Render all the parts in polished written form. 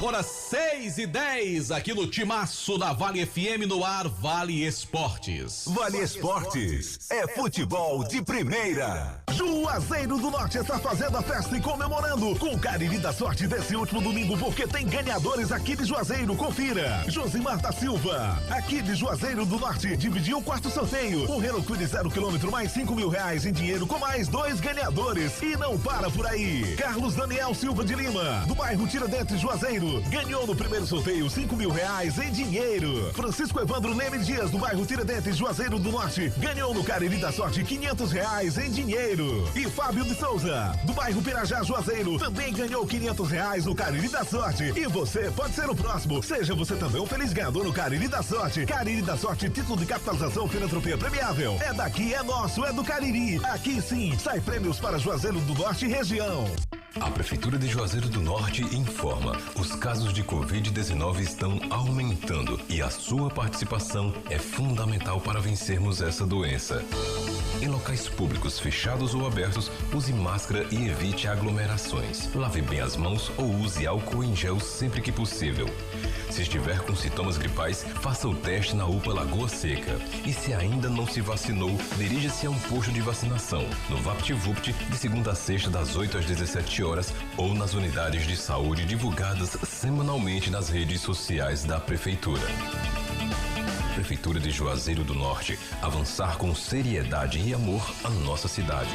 Agora 6:10 aqui no Timaço da Vale FM no ar, Vale Esportes. Vale Esportes é futebol de primeira. Juazeiro do Norte está fazendo a festa e comemorando com o Cariri da Sorte desse último domingo, porque tem ganhadores aqui de Juazeiro. Confira: Josimar da Silva, aqui de Juazeiro do Norte, dividiu o quarto sorteio. O Renault Kwid 0 km mais R$5.000 em dinheiro com mais 2 ganhadores. E não para por aí. Carlos Daniel Silva de Lima, do bairro Tiradentes, Juazeiro, ganhou no primeiro sorteio R$5.000 em dinheiro. Francisco Evandro Leme Dias, do bairro Tiradentes, Juazeiro do Norte, ganhou no Cariri da Sorte R$500 em dinheiro. E Fábio de Souza, do bairro Pirajá, Juazeiro, também ganhou R$500 no Cariri da Sorte. E você pode ser o próximo. Seja você também um feliz ganhador no Cariri da Sorte. Cariri da Sorte, título de capitalização filantropia premiável. É daqui, é nosso, é do Cariri. Aqui sim, sai prêmios para Juazeiro do Norte e região. A Prefeitura de Juazeiro do Norte informa: os casos de Covid-19 estão aumentando e a sua participação é fundamental para vencermos essa doença. Em locais públicos fechados ou abertos, use máscara e evite aglomerações. Lave bem as mãos ou use álcool em gel sempre que possível. Se estiver com sintomas gripais, faça o teste na UPA Lagoa Seca. E se ainda não se vacinou, dirija-se a um posto de vacinação, no VaptVupt, de segunda a sexta, das 8 às 17 horas, ou nas unidades de saúde divulgadas semanalmente nas redes sociais da Prefeitura. Prefeitura de Juazeiro do Norte, avançar com seriedade e amor a nossa cidade.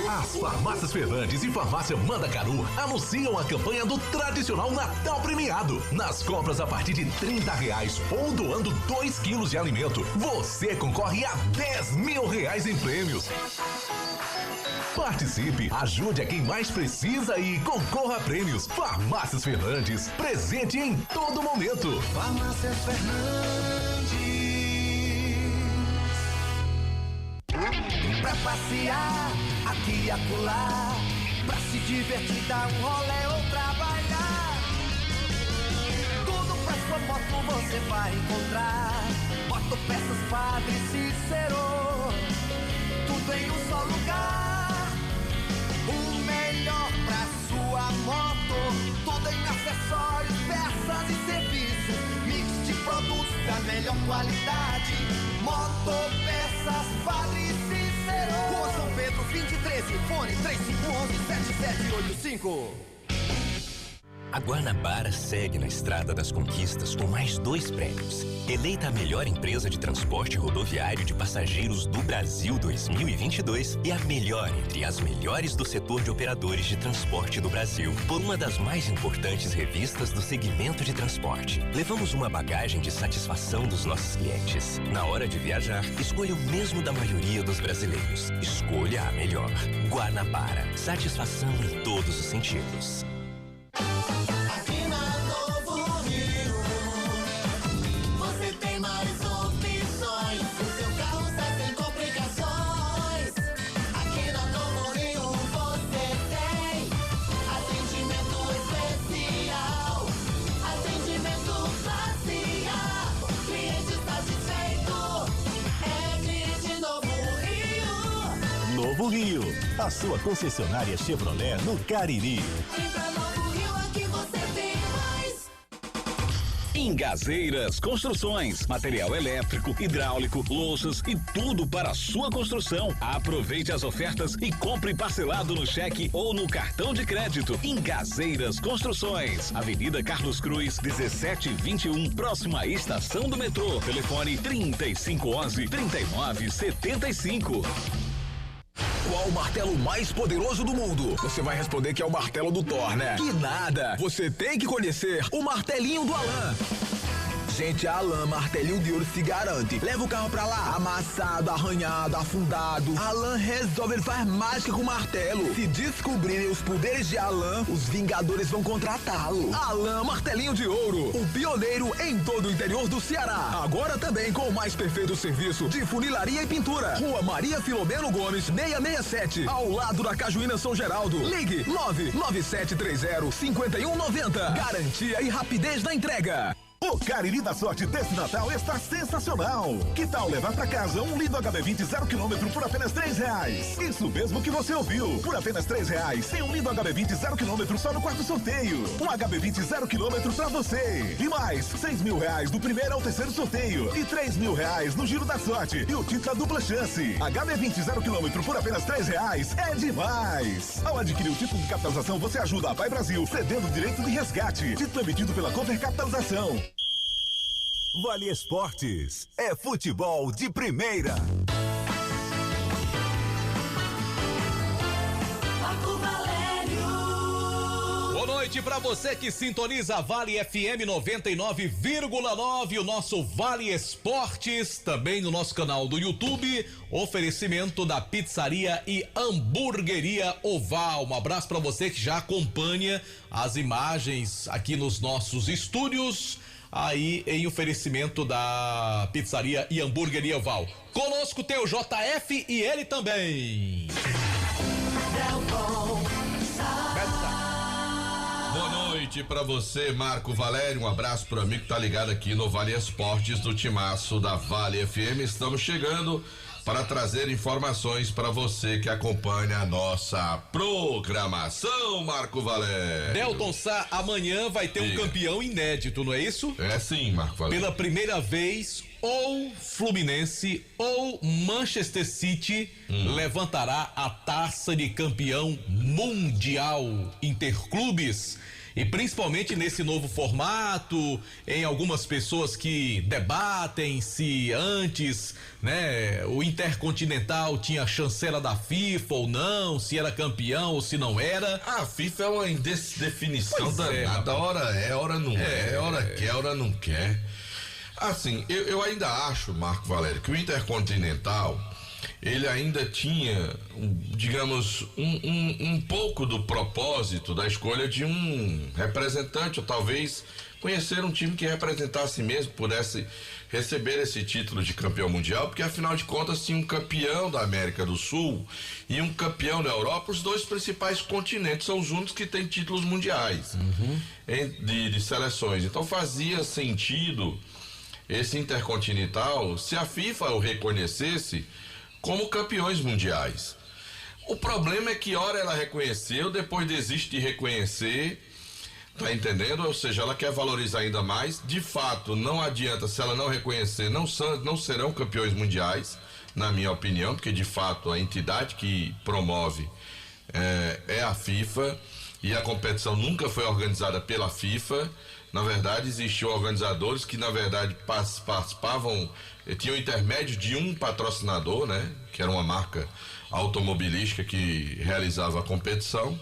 As farmácias Fernandes e farmácia Mandacaru anunciam a campanha do tradicional Natal premiado. Nas compras a partir de R$30 ou doando 2 quilos de alimento, você concorre a R$10.000 em prêmios. Participe, ajude a quem mais precisa e concorra a prêmios. Farmácias Fernandes, presente em todo momento. Farmácias Fernandes. Pra passear aqui e acolá, pra se divertir, dar um rolê ou trabalhar. Tudo pra sua moto você vai encontrar. Motopeças Padre Cícero, tudo em um só lugar. O melhor pra sua moto, tudo em acessórios, peças e serviços. Mix de produtos da melhor qualidade. Motopeças Padre Cícero, Rua São Pedro, fim de 13, fone 3511-7785. A Guanabara segue na estrada das conquistas com mais 2 prêmios. Eleita a melhor empresa de transporte rodoviário de passageiros do Brasil 2022 e a melhor entre as melhores do setor de operadores de transporte do Brasil, por uma das mais importantes revistas do segmento de transporte. Levamos uma bagagem de satisfação dos nossos clientes. Na hora de viajar, escolha o mesmo da maioria dos brasileiros. Escolha a melhor. Guanabara. Satisfação em todos os sentidos. Novo Rio, a sua concessionária Chevrolet no Cariri. Engazeiras Construções, material elétrico, hidráulico, louças e tudo para a sua construção. Aproveite as ofertas e compre parcelado no cheque ou no cartão de crédito. Engazeiras Construções, Avenida Carlos Cruz, 1721, próxima à estação do metrô. Telefone 3511-3975. Qual o martelo mais poderoso do mundo? Você vai responder que é o martelo do Thor, né? Que nada! Você tem que conhecer o martelinho do Alan. Gente, a Alan Martelinho de Ouro se garante. Leva o carro pra lá, amassado, arranhado, afundado. Alan resolve, ele faz mágica com o martelo. Se descobrirem os poderes de Alan, os Vingadores vão contratá-lo. Alan Martelinho de Ouro, o pioneiro em todo o interior do Ceará. Agora também com o mais perfeito serviço de funilaria e pintura. Rua Maria Filomeno Gomes, 667, ao lado da Cajuína São Geraldo. Ligue 99730-5190. Garantia e rapidez na entrega. O Cariri da Sorte desse Natal está sensacional. Que tal levar pra casa um lindo HB20 0 km por apenas R$3? Isso mesmo que você ouviu. Por apenas R$3 tem um lindo HB20 0 km só no quarto sorteio. Um HB20 0 km pra você. E mais R$6.000 do primeiro ao terceiro sorteio. E R$3.000 no Giro da Sorte. E o título da dupla chance. HB20 0 km por apenas R$3 é demais. Ao adquirir o título de capitalização, você ajuda a Vai Brasil, cedendo o direito de resgate. Título emitido pela Cover Capitalização. Vale Esportes é futebol de primeira. Boa noite pra você que sintoniza a Vale FM 99,9, o nosso Vale Esportes, também no nosso canal do YouTube, oferecimento da Pizzaria e Hamburgueria Oval. Um abraço pra você que já acompanha as imagens aqui nos nossos estúdios, aí em oferecimento da Pizzaria e Hamburgueria Oval. Conosco tem o JF e ele também. Boa noite pra você, Marco Valério. Um abraço pro amigo que tá ligado aqui no Vale Esportes do Timaço da Vale FM. Estamos chegando para trazer informações para você que acompanha a nossa programação, Marco Valério. Delton Sá, amanhã vai ter um campeão inédito, não é isso? É sim, Marco Valério. Pela primeira vez, ou Fluminense ou Manchester City levantará a taça de campeão mundial interclubes. E principalmente nesse novo formato, em algumas pessoas que debatem se antes, né, o Intercontinental tinha chancela da FIFA ou não, se era campeão ou se não era. A FIFA é uma indefinição danada, hora é, hora não é, hora quer, hora não quer. Assim, eu ainda acho, Marco Valério, que o Intercontinental, ele ainda tinha, digamos, um pouco do propósito da escolha de um representante, ou talvez conhecer um time que representasse mesmo, pudesse receber esse título de campeão mundial, porque afinal de contas tinha um campeão da América do Sul e um campeão da Europa. Os dois principais continentes são os únicos que têm títulos mundiais de seleções, então fazia sentido esse Intercontinental se a FIFA o reconhecesse como campeões mundiais. O problema é que ora ela reconheceu, depois desiste de reconhecer, tá entendendo? Ou seja, ela quer valorizar ainda mais. De fato, não adianta, se ela não reconhecer, não serão campeões mundiais, na minha opinião, porque de fato a entidade que promove é a FIFA, e a competição nunca foi organizada pela FIFA. Na verdade, existiam organizadores que, na verdade, participavam, tinham intermédio de um patrocinador, né? Que era uma marca automobilística que realizava a competição.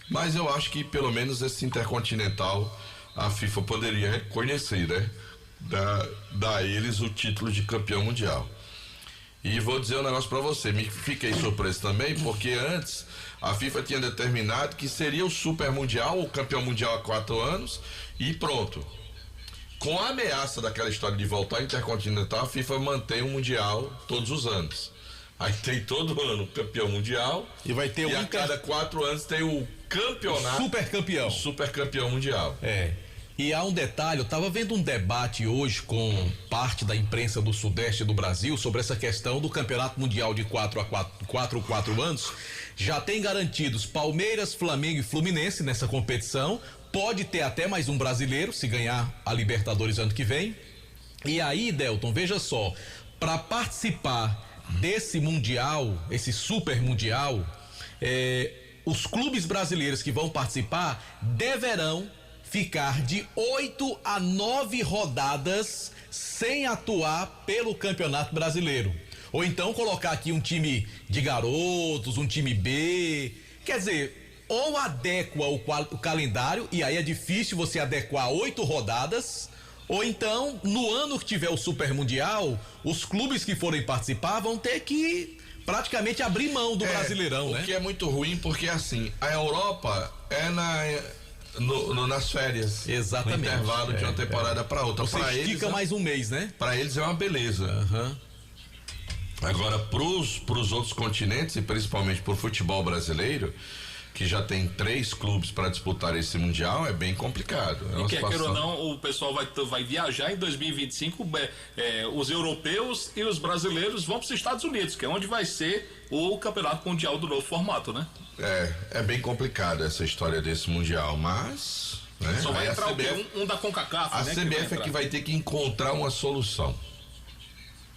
Mas eu acho que, pelo menos, esse Intercontinental, a FIFA poderia reconhecer, né? Dar a eles o título de campeão mundial. E vou dizer um negócio pra você, fiquei surpreso também, porque antes a FIFA tinha determinado que seria o Super Mundial, o campeão mundial há 4 anos, e pronto. Com a ameaça daquela história de voltar ao Intercontinental, a FIFA mantém o Mundial todos os anos. Aí tem todo ano o campeão mundial, e vai ter a cada 4 anos tem o campeonato. O super campeão mundial. E há um detalhe, eu estava vendo um debate hoje com parte da imprensa do Sudeste do Brasil sobre essa questão do campeonato mundial de 4 anos. Já tem garantidos Palmeiras, Flamengo e Fluminense nessa competição. Pode ter até mais um brasileiro se ganhar a Libertadores ano que vem. E aí, Delton, veja só, para participar desse mundial, esse super mundial, os clubes brasileiros que vão participar deverão ficar de 8 a 9 rodadas sem atuar pelo Campeonato Brasileiro. Ou então colocar aqui um time de garotos, um time B. Quer dizer, ou adequa o calendário, e aí é difícil você adequar 8 rodadas, ou então, no ano que tiver o Super Mundial, os clubes que forem participar vão ter que praticamente abrir mão do Brasileirão, né? O que é muito ruim, porque assim, a Europa é nas férias. Exatamente. No intervalo de uma temporada para outra. Você estica mais um mês, né? Para eles é uma beleza. Agora, pros outros continentes, e principalmente pro futebol brasileiro, que já tem 3 clubes para disputar esse Mundial, é bem complicado. E quer queira ou não, o pessoal vai viajar em 2025, os europeus e os brasileiros vão para os Estados Unidos, que é onde vai ser o Campeonato Mundial do novo formato, né? É bem complicado essa história desse Mundial, mas... Né? Só vai entrar um da CONCACAF, a né? CBF que vai ter que encontrar uma solução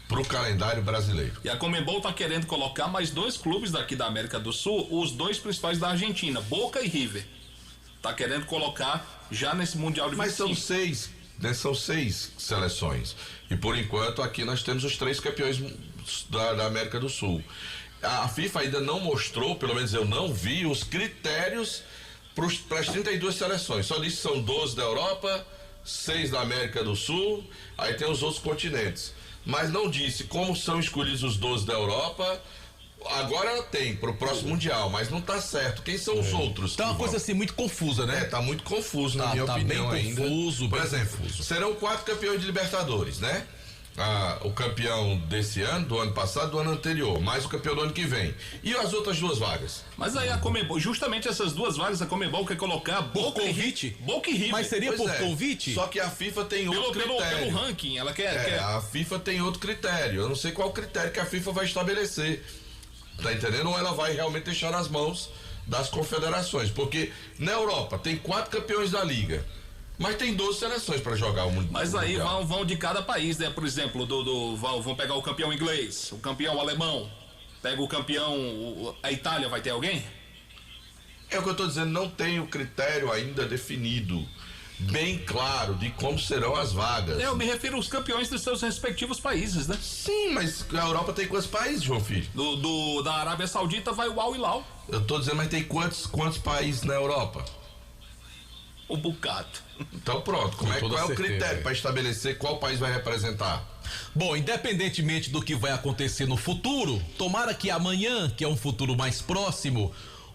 pro calendário brasileiro. E a Conmebol tá querendo colocar mais 2 clubes daqui da América do Sul, os 2 principais da Argentina, Boca e River. Tá querendo colocar já nesse Mundial de 25. Mas são 6, né? São 6 seleções. E por enquanto aqui nós temos os 3 campeões da América do Sul. A FIFA ainda não mostrou, pelo menos eu não vi, os critérios para as 32 seleções. Só disse que são 12 da Europa, 6 da América do Sul, aí tem os outros continentes. Mas não disse como são escolhidos os 12 da Europa. Agora tem para o próximo Mundial, mas não tá certo. Quem são os outros? Tá uma coisa assim muito confusa, né? Tá muito confuso, na minha opinião bem confuso, ainda. Por exemplo, serão 4 campeões de Libertadores, né? O campeão desse ano, do ano passado, do ano anterior, mais o campeão do ano que vem. E as outras 2 vagas? Mas aí a Conmebol, justamente essas 2 vagas, a Conmebol quer colocar por convite. Boca e River. Mas seria por convite? Só que a FIFA tem outro critério. Pelo ranking, ela quer. A FIFA tem outro critério. Eu não sei qual critério que a FIFA vai estabelecer. Tá entendendo? Ou ela vai realmente deixar nas mãos das confederações. Porque na Europa tem 4 campeões da Liga. Mas tem 12 seleções para jogar o Mundial. Mas aí vão de cada país, né? Por exemplo, vão pegar o campeão inglês, o campeão alemão, pega o campeão, a Itália, vai ter alguém? É o que eu tô dizendo, não tem o critério ainda definido, bem claro, de como serão as vagas. Eu me refiro aos campeões dos seus respectivos países, né? Sim, mas a Europa tem quantos países, João Filho? Da Arábia Saudita vai o Al Hilal. Eu tô dizendo, mas tem quantos países na Europa? Um bocado. Então pronto, qual é o critério para estabelecer qual país vai representar? Bom, independentemente do que vai acontecer no futuro, tomara que amanhã, que é um futuro mais próximo,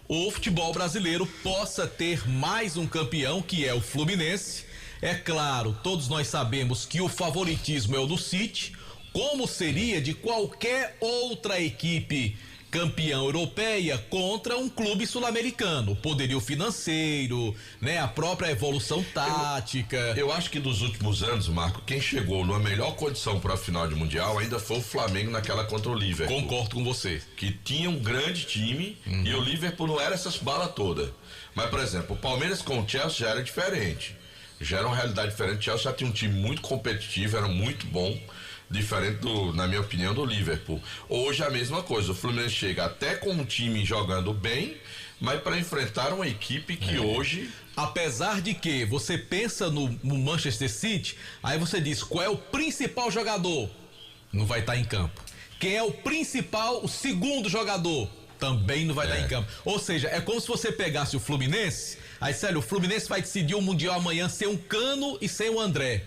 o futebol brasileiro possa ter mais um campeão, que é o Fluminense. É claro, todos nós sabemos que o favoritismo é o do City, como seria de qualquer outra equipe campeã europeia contra um clube sul-americano, poderio financeiro, né, a própria evolução tática. Eu acho que dos últimos anos, Marco, quem chegou numa melhor condição para a final de Mundial ainda foi o Flamengo naquela contra o Liverpool. Concordo com você. Que tinha um grande time e o Liverpool não era essas balas todas. Mas, por exemplo, o Palmeiras com o Chelsea já era diferente. Já era uma realidade diferente. O Chelsea já tinha um time muito competitivo, era muito bom. Diferente na minha opinião, do Liverpool. Hoje a mesma coisa, o Fluminense chega até com um time jogando bem, mas para enfrentar uma equipe que hoje... Apesar de que você pensa no Manchester City, aí você diz, qual é o principal jogador? Não vai estar em campo. Quem é o segundo jogador? Também não vai estar em campo. Ou seja, é como se você pegasse o Fluminense, aí sério, o Fluminense vai decidir o Mundial amanhã sem o Cano e sem o André.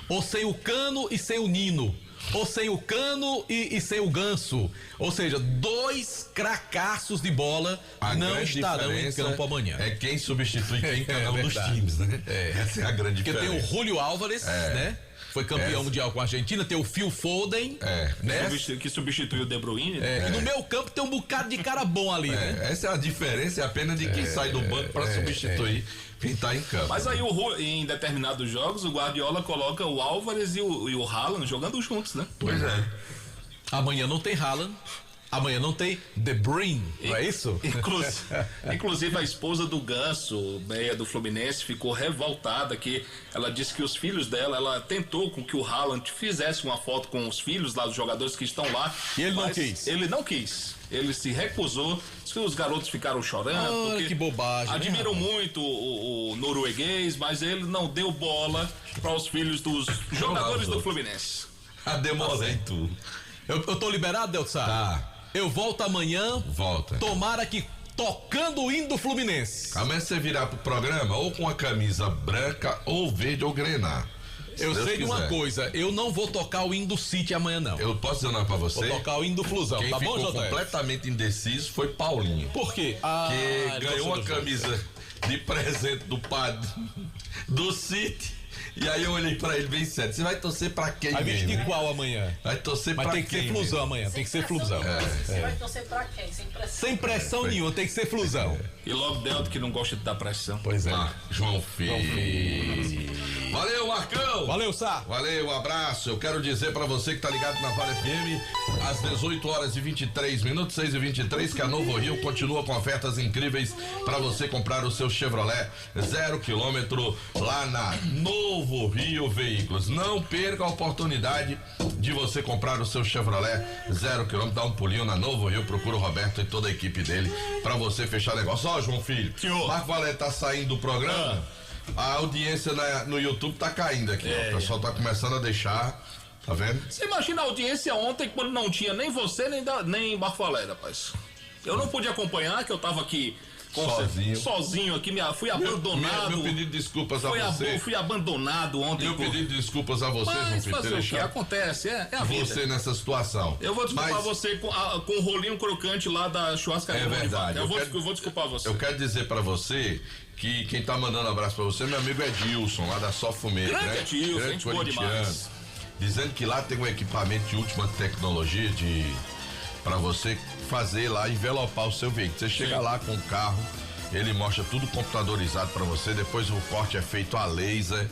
Ou sem o Cano e sem o Nino, ou sem o Cano e sem o Ganso. Ou seja, 2 cracaços de bola não estarão em campo amanhã. É quem substitui quem em cada um dos times, né? Essa é a grande diferença. Porque tem o Julio Álvares, né? Foi campeão mundial com a Argentina, tem o Phil Foden, né? Que substituiu o De Bruyne. E no meu campo tem um bocado de cara bom ali, né? Essa é a diferença, é apenas de quem sai do banco para substituir quem tá em campo. Mas aí em determinados jogos o Guardiola coloca o Álvares e o Haaland jogando juntos, né? Pois é. Amanhã não tem Haaland. Amanhã não tem De Bruyne, não é isso? Inclusive a esposa do Ganso, meia do Fluminense, ficou revoltada, que ela disse que os filhos dela, ela tentou com que o Haaland fizesse uma foto com os filhos lá, dos jogadores que estão lá. E ele não quis? Ele não quis. Ele se recusou. Os garotos ficaram chorando. Porque que bobagem. Admiram muito o norueguês, mas ele não deu bola para os filhos dos jogadores do Fluminense. A demolento. Eu tô liberado, Deltsar? Tá. Eu volto amanhã. Volta. Tomara que tocando o hino do Fluminense. Amanhã você virar pro programa ou com a camisa branca ou verde ou grená. Eu sei de uma coisa, eu não vou tocar o hino do City amanhã, não. Eu posso dizer uma pra você? Vou tocar o hino do Flusão, Quem tá bom, ficou JF? completamente indeciso foi Paulinho. Por quê? Que ganhou uma camisa de presente do padre do City E aí eu olhei pra ele bem sério. Você vai torcer pra quem? Vai vestir qual amanhã? Vai torcer pra quem? Mas tem que ser Flusão amanhã, tem que ser Flusão. Você vai torcer pra quem? Sem pressão. Sem pressão nenhuma, tem que ser Flusão. E logo Delta que não gosta de dar pressão. Pois é. João Filho. Valeu, Marcão. Valeu, Sá. Valeu, abraço. Eu quero dizer pra você que tá ligado na Vale FM, às 18h23, 6h23, que a Novo Rio continua com ofertas incríveis pra você comprar o seu Chevrolet 0 km lá na Novo Rio Veículos. Não perca a oportunidade de você comprar o seu Chevrolet 0 km, dá um pulinho na Novo Rio, procura o Roberto e toda a equipe dele pra você fechar negócio. Ó, João Filho, Marco Valério tá saindo do programa, a audiência no YouTube tá caindo aqui, ó. O pessoal tá começando a deixar, tá vendo? Você imagina a audiência ontem quando não tinha nem você, nem Marco Valério, rapaz. Eu não pude acompanhar, que eu tava aqui sozinho aqui, fui abandonado. Meu pedido de desculpas a você. Fui abandonado ontem. Meu pedido de desculpas a você, mas fazer o que acontece, é a vida. Você nessa situação. Eu vou desculpar você com o rolinho crocante lá da churrascaria. É verdade. Eu vou desculpar você. Eu quero dizer pra você que quem tá mandando abraço pra você, meu amigo Edilson, lá da Só Fumê. Grande Edilson, gente boa demais. Dizendo que lá tem um equipamento de última tecnologia pra você fazer lá, envelopar o seu veículo. Você chega lá com o carro, ele mostra tudo computadorizado pra você, depois o corte é feito a laser,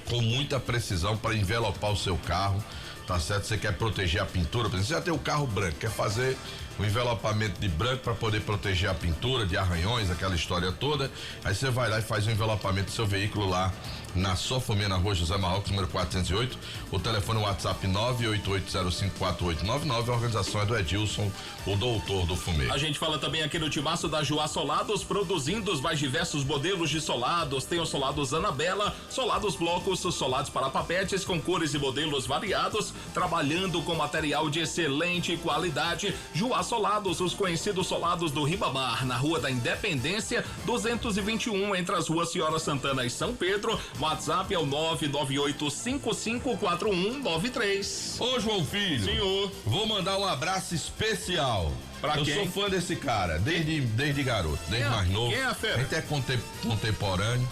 com muita precisão para envelopar o seu carro, tá certo? Você quer proteger a pintura, você já tem o carro branco, quer fazer o envelopamento de branco para poder proteger a pintura de arranhões, aquela história toda, aí você vai lá e faz o envelopamento do seu veículo lá na Só Fumê, na Rua José Marrocos, número 408, o telefone WhatsApp 988054899, a organização é do Edilson, o doutor do fumê. A gente fala também aqui no timaço da Joá Solados, produzindo os mais diversos modelos de solados. Tem os solados Anabela, solados blocos, solados para papetes com cores e modelos variados, trabalhando com material de excelente qualidade. Joá Solados, os conhecidos solados do Ribamar, na Rua da Independência 221, entre as ruas Senhora Santana e São Pedro. WhatsApp é o 998554193. Ô, João Filho. Senhor. Vou mandar um abraço especial. Pra quem? Eu sou fã desse cara, desde garoto, desde mais novo. Quem é a fera? A gente é contemporâneo.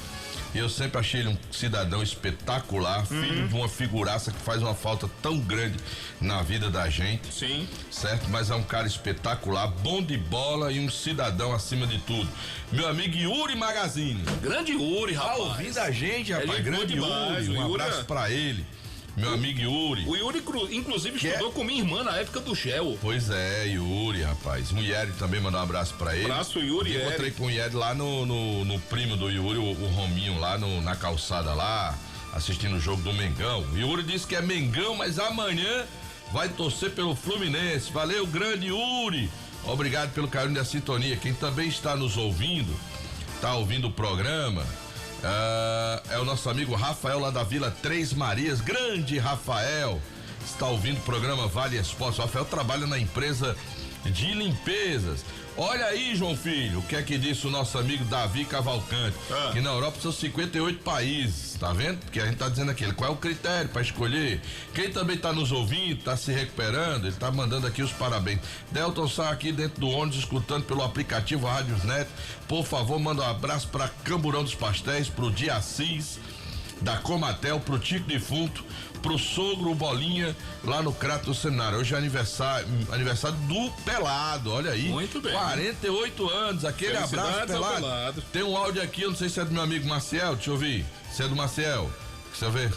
E eu sempre achei ele um cidadão espetacular, filho de uma figuraça que faz uma falta tão grande na vida da gente. Sim. Certo? Mas é um cara espetacular, bom de bola e um cidadão acima de tudo. Meu amigo Yuri Magazine. Grande Yuri, rapaz. Tá ouvindo a gente, rapaz. Grande Yuri. Um abraço pra ele. Meu amigo Yuri. O Yuri, inclusive, estudou com minha irmã na época do Gel. Pois é, Yuri, rapaz. O Yuri também mandou um abraço pra ele. Abraço, Yuri. Encontrei com o Yuri lá no primo do Yuri, o Rominho, lá na calçada lá, assistindo o jogo do Mengão. O Yuri disse que é Mengão, mas amanhã vai torcer pelo Fluminense. Valeu, grande Yuri. Obrigado pelo carinho da sintonia. Quem também está nos ouvindo, tá ouvindo o programa, é o nosso amigo Rafael lá da Vila Três Marias. Grande Rafael, está ouvindo o programa Vale Esportes. O Rafael trabalha na empresa de limpezas. Olha aí, João Filho, o que é que disse o nosso amigo Davi Cavalcante, que na Europa são 58 países, tá vendo? Porque a gente tá dizendo aqui, qual é o critério para escolher? Quem também tá nos ouvindo, tá se recuperando, ele tá mandando aqui os parabéns. Delton Sá aqui dentro do ônibus, escutando pelo aplicativo Rádiosnet. Por favor, manda um abraço para Camburão dos Pastéis, pro Diacis da Comatel, pro Tico Defunto, pro sogro Bolinha, lá no Crato do Cenário. Hoje é aniversário do Pelado, olha aí. Muito bem. 48 anos, aquele abraço, Pelado. Tem um áudio aqui, eu não sei se é do meu amigo Maciel, deixa eu ouvir. Se é do Maciel, deixa eu ver.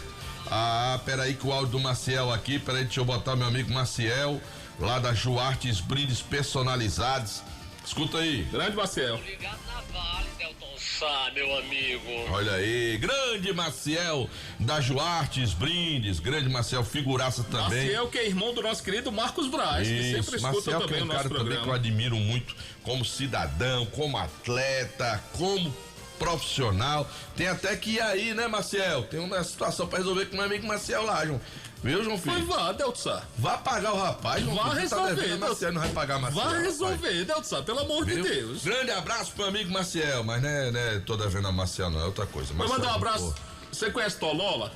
Ah, peraí que o áudio do Maciel aqui, peraí, deixa eu botar meu amigo Maciel, lá da Juartes Brindes Personalizados. Escuta aí. Grande Maciel. Obrigado na Vale, Delton Sá, meu amigo. Olha aí, grande Maciel da Juartes Brindes, grande Maciel, figuraça também. Maciel, que é irmão do nosso querido Marcos Braz, que sempre escuta Maciel, também que é um cara também que eu admiro muito como cidadão, como atleta, como profissional. Tem até que ir aí, né, Maciel? Tem uma situação pra resolver com o meu amigo Maciel lá, João. Viu, João Filho? Mas vá, Delton Sá. Vá pagar o rapaz, João Vá Filho. resolver, Maciel não vai pagar Maciel. Vá resolver, Delton Sá, pelo amor de Deus. Grande abraço pro amigo Maciel, mas né, tô devendo a Maciel, não, é outra coisa. Vai mandar um abraço. Você conhece Tolola?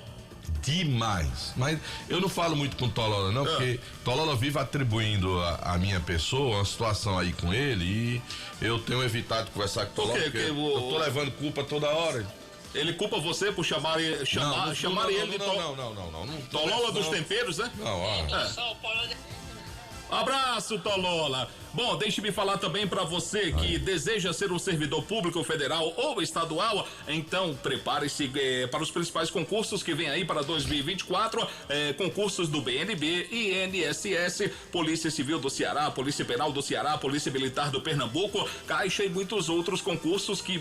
Demais, mas eu não falo muito com Tolola não, porque Tolola vive atribuindo a minha pessoa uma situação aí com ele e eu tenho evitado conversar com Tolola, porque eu tô levando culpa toda hora. Ele culpa você por chamar ele de Tolola dos temperos, né? Abraço, Tolola. Bom, deixe-me falar também para você que deseja ser um servidor público federal ou estadual, então prepare-se para os principais concursos que vem aí para 2024, concursos do BNB, INSS, Polícia Civil do Ceará, Polícia Penal do Ceará, Polícia Militar do Pernambuco, Caixa e muitos outros concursos que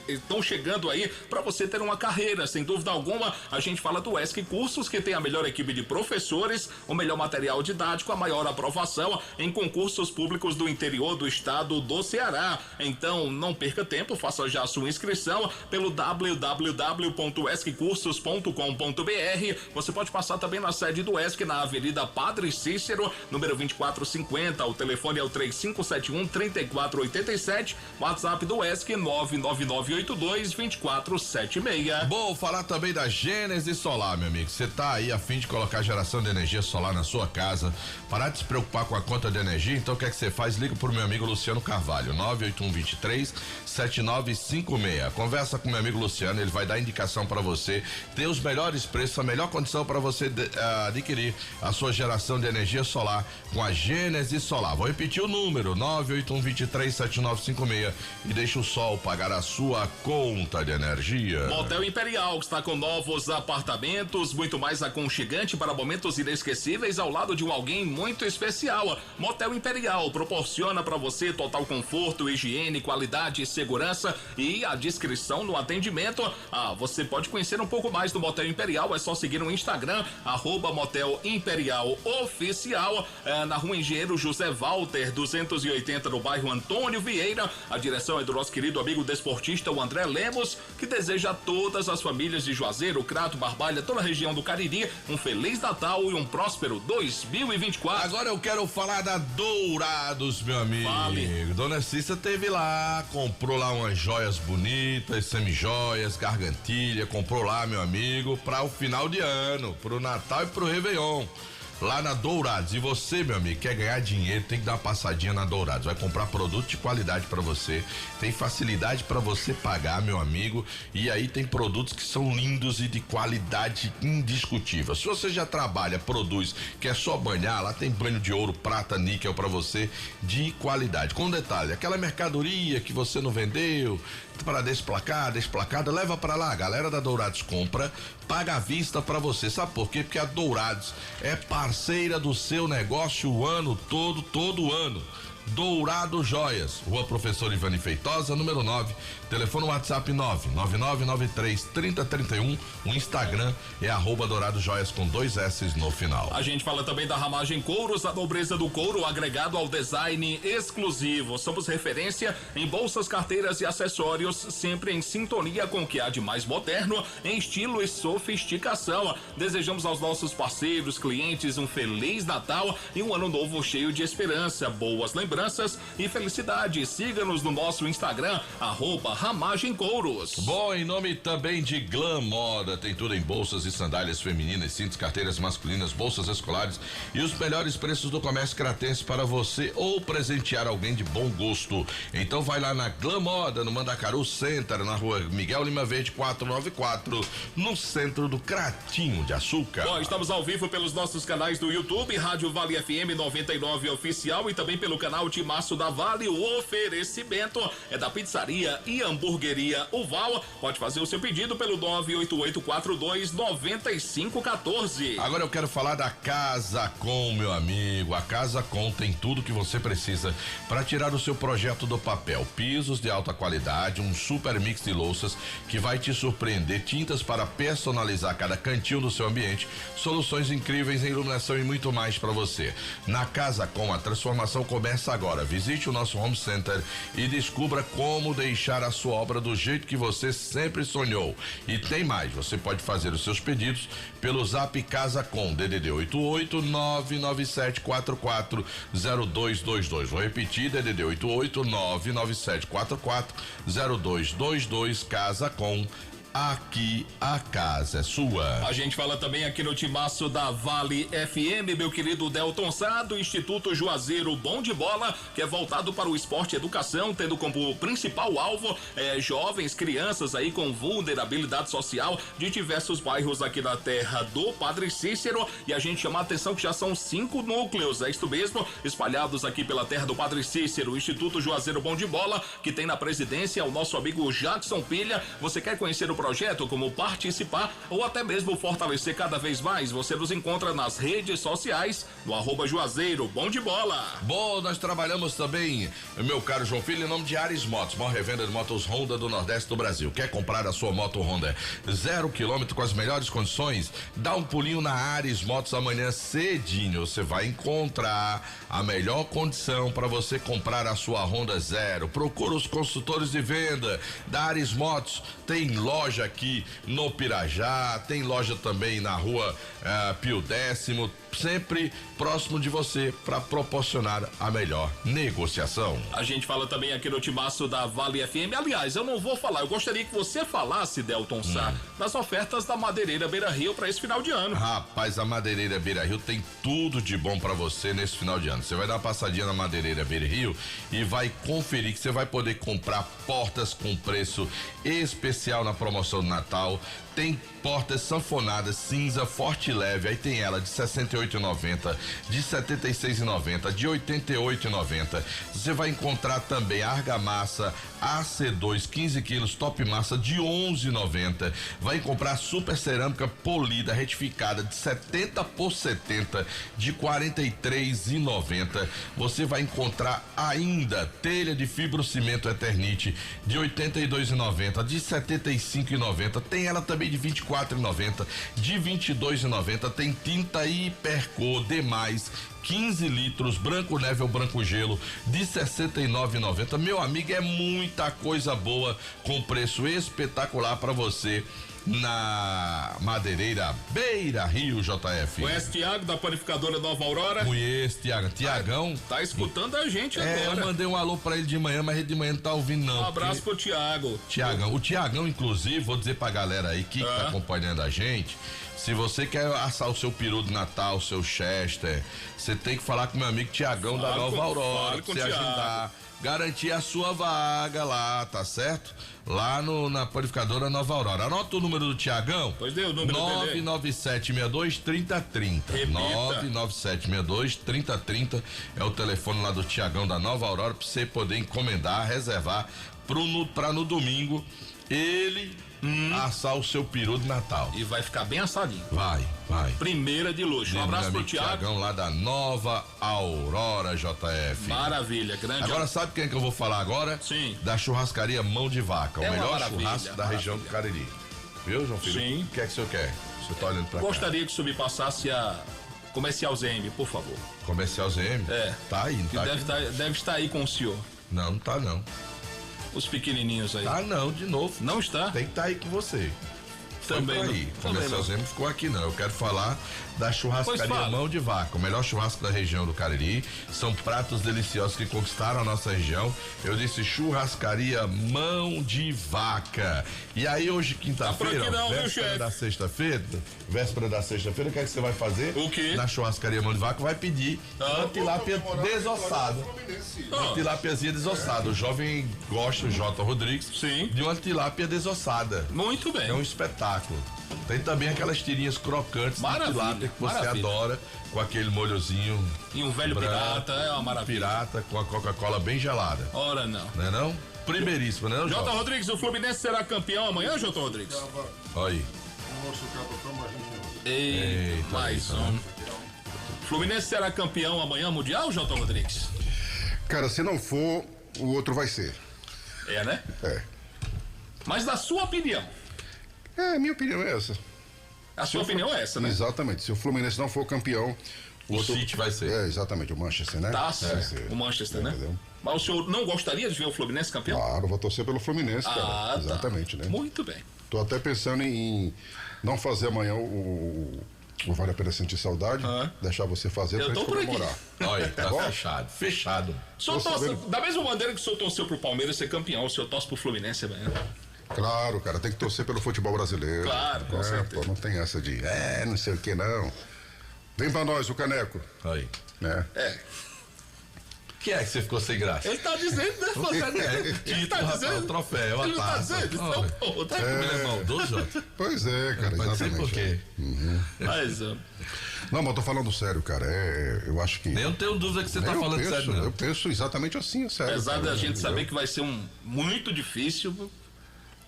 estão chegando aí para você ter uma carreira, sem dúvida alguma. A gente fala do ESC Cursos, que tem a melhor equipe de professores, o melhor material didático, a maior aprovação em concursos públicos do interior do estado do Ceará. Então, não perca tempo, faça já a sua inscrição pelo www.esccursos.com.br. Você pode passar também na sede do ESC, na Avenida Padre Cícero, número 2450. O telefone é o 3571-3487. WhatsApp do ESC 99982-2476. Bom, falar também da Gênesis Solar, meu amigo. Você tá aí a fim de colocar geração de energia solar na sua casa, parar de se preocupar com a conta de energia, então o que é que você faz? Liga pro meu amigo Luciano Carvalho, 98123-7956. Conversa com meu amigo Luciano, ele vai dar indicação para você, ter os melhores preços, a melhor condição para você adquirir a sua geração de energia solar com a Gênesis Solar. Vou repetir o número, 98123-7956, e deixa o sol pagar a sua conta de energia. Motel Imperial está com novos apartamentos, muito mais aconchegante para momentos inesquecíveis ao lado de alguém muito especial. Motel Imperial proporciona para você total conforto, higiene, qualidade, segurança e a discrição no atendimento. Você pode conhecer um pouco mais do Motel Imperial, é só seguir no Instagram, @Motel Imperial Oficial, na Rua Engenheiro José Walter, 280, no bairro Antônio Vieira. A direção é do nosso querido amigo desportista, o André Lemos, que deseja a todas as famílias de Juazeiro, Crato, Barbalha, toda a região do Cariri, um Feliz Natal e um próspero 2024. Agora eu quero falar da Dourados, meu amigo. Vale. Dona Cissa teve lá, comprou lá umas joias bonitas, semijoias, gargantilha, comprou lá, meu amigo, para o final de ano, pro Natal e pro Réveillon. Lá na Dourados. E você, meu amigo, quer ganhar dinheiro, tem que dar uma passadinha na Dourados. Vai comprar produto de qualidade para você, tem facilidade para você pagar, meu amigo, e aí tem produtos que são lindos e de qualidade indiscutível. Se você já trabalha, produz, quer só banhar, lá tem banho de ouro, prata, níquel para você de qualidade. Com detalhe, aquela mercadoria que você não vendeu, para despacada, leva para lá. A galera da Dourados compra, paga à vista para você. Sabe por quê? Porque a Dourados é parceira do seu negócio o ano todo ano. Dourado Joias, Rua Professor Ivani Feitosa, número 9, telefone WhatsApp 99993-3031, o Instagram é @Dourado Joias com 2 S no final. A gente fala também da Ramagem Couros, a nobreza do couro agregado ao design exclusivo. Somos referência em bolsas, carteiras e acessórios, sempre em sintonia com o que há de mais moderno em estilo e sofisticação. Desejamos aos nossos parceiros, clientes, um Feliz Natal e um ano novo cheio de esperança, boas lembranças e felicidade. Siga-nos no nosso Instagram, @Ramagem Couros. Bom, em nome também de Glam Moda, tem tudo em bolsas e sandálias femininas, cintos, carteiras masculinas, bolsas escolares e os melhores preços do comércio cratense para você ou presentear alguém de bom gosto. Então vai lá na Glam Moda, no Mandacaru Center, na Rua Miguel Lima Verde 494, no centro do Cratinho de Açúcar. Bom, estamos ao vivo pelos nossos canais do YouTube, Rádio Vale FM 99 Oficial, e também pelo canal Timaço da Vale. O oferecimento é da Pizzaria e Hamburgueria Uval. Pode fazer o seu pedido pelo 98842-9514. Agora eu quero falar da Casa Com, meu amigo. A Casa Com tem tudo que você precisa para tirar o seu projeto do papel. Pisos de alta qualidade, um super mix de louças que vai te surpreender, tintas para personalizar cada cantinho do seu ambiente, soluções incríveis em iluminação e muito mais para você. Na Casa Com, a transformação começa agora. Visite o nosso home center e descubra como deixar a sua obra do jeito que você sempre sonhou. E tem mais, você pode fazer os seus pedidos pelo Zap Casa Com, DDD 88-99744-0222. Vou repetir, DDD 88-99744-0222, Casa Com. aqui a casa é sua. A gente fala também aqui no timaço da Vale FM, meu querido Delton Sá, do Instituto Juazeiro Bom de Bola, que é voltado para o esporte e educação, tendo como principal alvo jovens, crianças aí com vulnerabilidade social de diversos bairros aqui da terra do Padre Cícero. E a gente chama a atenção que já são 5 núcleos, é isto mesmo, espalhados aqui pela terra do Padre Cícero. O Instituto Juazeiro Bom de Bola, que tem na presidência o nosso amigo Jackson Pilha. Você quer conhecer o projeto, como participar ou até mesmo fortalecer cada vez mais? Você nos encontra nas redes sociais no @Juazeiro Bom de Bola. Bom, nós trabalhamos também, meu caro João Filho, em nome de Ares Motos, maior revenda de motos Honda do Nordeste do Brasil. Quer comprar a sua moto Honda 0 km com as melhores condições? Dá um pulinho na Ares Motos amanhã cedinho. Você vai encontrar a melhor condição para você comprar a sua Honda 0. Procura os consultores de venda da Ares Motos. Tem loja aqui no Pirajá, tem loja também na rua Pio Décimo, sempre próximo de você para proporcionar a melhor negociação. A gente fala também aqui no timaço da Vale FM. Aliás, eu não vou falar, eu gostaria que você falasse, Delton Sá, das ofertas da Madeireira Beira Rio para esse final de ano. Rapaz, a Madeireira Beira Rio tem tudo de bom para você nesse final de ano. Você vai dar uma passadinha na Madeireira Beira Rio e vai conferir que você vai poder comprar portas com preço especial na promoção do Natal. Tem portas sanfonadas cinza forte e leve, aí tem ela de R$ 68,90, de R$ 76,90, de R$ 88,90. Você vai encontrar também a argamassa AC2 15 quilos top massa de R$ 11,90. Vai comprar super cerâmica polida retificada de 70 por 70 de R$ 43,90. Você vai encontrar ainda telha de fibrocimento Eternite de R$ 82,90, de R$ 75,90. Tem ela também de R$ 24,90, de R$ 22,90. Tem tinta Hipercor demais 15 litros, branco neve ou branco gelo, de R$ 69,90. Meu amigo, é muita coisa boa com preço espetacular para você na Madeireira Beira Rio, JF. Conhece Tiago da panificadora Nova Aurora? Conheço, Tiago. Tiagão. Tá escutando a gente agora. Eu mandei um alô pra ele de manhã, mas ele de manhã não tá ouvindo não. Um abraço pro Tiago. Tiagão. O Tiagão, inclusive, vou dizer pra galera aí que tá acompanhando a gente, se você quer assar o seu peru de Natal, o seu Chester, você tem que falar com meu amigo Tiagão da Nova Aurora, pra você agendar, garantir a sua vaga lá, tá certo? Lá na panificadora Nova Aurora. Anota o número do Tiagão. Pois deu o número 99762-3030. 99762-3030 é o telefone lá do Tiagão da Nova Aurora pra você poder encomendar, reservar pra no domingo ele assar o seu peru de Natal. E vai ficar bem assadinho. Vai. Primeira de luxo. Um abraço pro Tiagão lá da Nova Aurora, JF. Maravilha, grande. Agora sabe quem é que eu vou falar agora? Sim. Da churrascaria Mão de Vaca, o melhor churrasco da região do Cariri. Viu, João Filho? Sim. O que é que o senhor quer? O senhor tá olhando pra cá. Gostaria que o senhor me passasse a Comercial ZM, por favor. Comercial ZM? Tá aí, não tá deve estar aí com o senhor. Não tá não. Os pequenininhos aí. Tá não, de novo. Não está? Tem que estar aí com você. Também aí. Comercial ZM ficou aqui não. Eu quero falar da churrascaria Mão de Vaca, o melhor churrasco da região do Cariri. São pratos deliciosos que conquistaram a nossa região. Eu disse churrascaria Mão de Vaca. E aí hoje, quinta-feira, véspera da sexta-feira, o que é que você vai fazer? O quê? Na churrascaria Mão de Vaca vai pedir uma tilápia desossada. Uma tilápiazinha desossada. O jovem gosta, o J. Rodrigues, de uma tilápia desossada. Muito bem. É um espetáculo. Tem também aquelas tirinhas crocantes de tilápia que você adora, com aquele molhozinho. E um velho branco, pirata, é uma maravilha. Pirata com a Coca-Cola bem gelada. Ora não. Não é não? Primeiríssimo, né? J. Rodrigues, o Fluminense será campeão amanhã, J. Rodrigues? Olha aí. Eita, mais um. Fluminense será campeão amanhã mundial, J. Rodrigues? Cara, se não for, o outro vai ser. É, né? É. Mas na sua opinião? Minha opinião é essa. A sua opinião é essa, né? Exatamente. Se o Fluminense não for campeão, o City vai ser. Exatamente, o Manchester, né? O Manchester, né? Entendeu? Mas o senhor não gostaria de ver o Fluminense campeão? Claro, vou torcer pelo Fluminense, cara. Exatamente, né? Muito bem. Tô até pensando em não fazer amanhã o Vale a Pena Sentir Saudade, deixar você fazer pra gente comemorar. Olha, tá fechado. Da mesma maneira que o senhor torceu pro Palmeiras ser campeão, o senhor torce pro Fluminense amanhã? Claro, cara, tem que torcer pelo futebol brasileiro. Claro, com certeza. Pô, não tem essa de, não sei o que não. Vem pra nós o caneco. Aí. Que é que você ficou sem graça? Ele tá dizendo, né, Ele tá dizendo. O troféu, ele tá dizendo. Tá comendo maldoso, Jota? Pois é, cara, exatamente. Sei por quê. Mas, não, mas eu tô falando sério, cara. Eu acho que. Nem eu tenho dúvida que você tá falando sério, não. Eu penso exatamente assim, sério. Apesar da gente saber que vai ser muito difícil.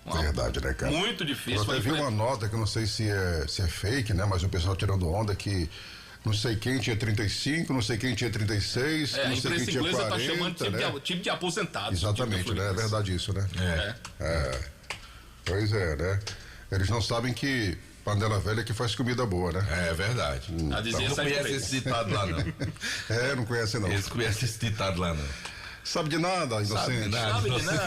Verdade, né, cara? Muito difícil. Eu até vi uma nota que eu não sei se é fake, né? Mas o pessoal tirando onda que não sei quem tinha 35, não sei quem tinha 36, não sei quem tinha 40, tá chamando time de aposentado. Exatamente, né? É verdade isso, né? Pois é, né? Eles não sabem que panela velha que faz comida boa, né? É verdade. Não conhece esse ditado lá, não. Não conhece, não. Eles conhecem esse ditado lá, não. Sabe de nada, inocente. Sabe de nada.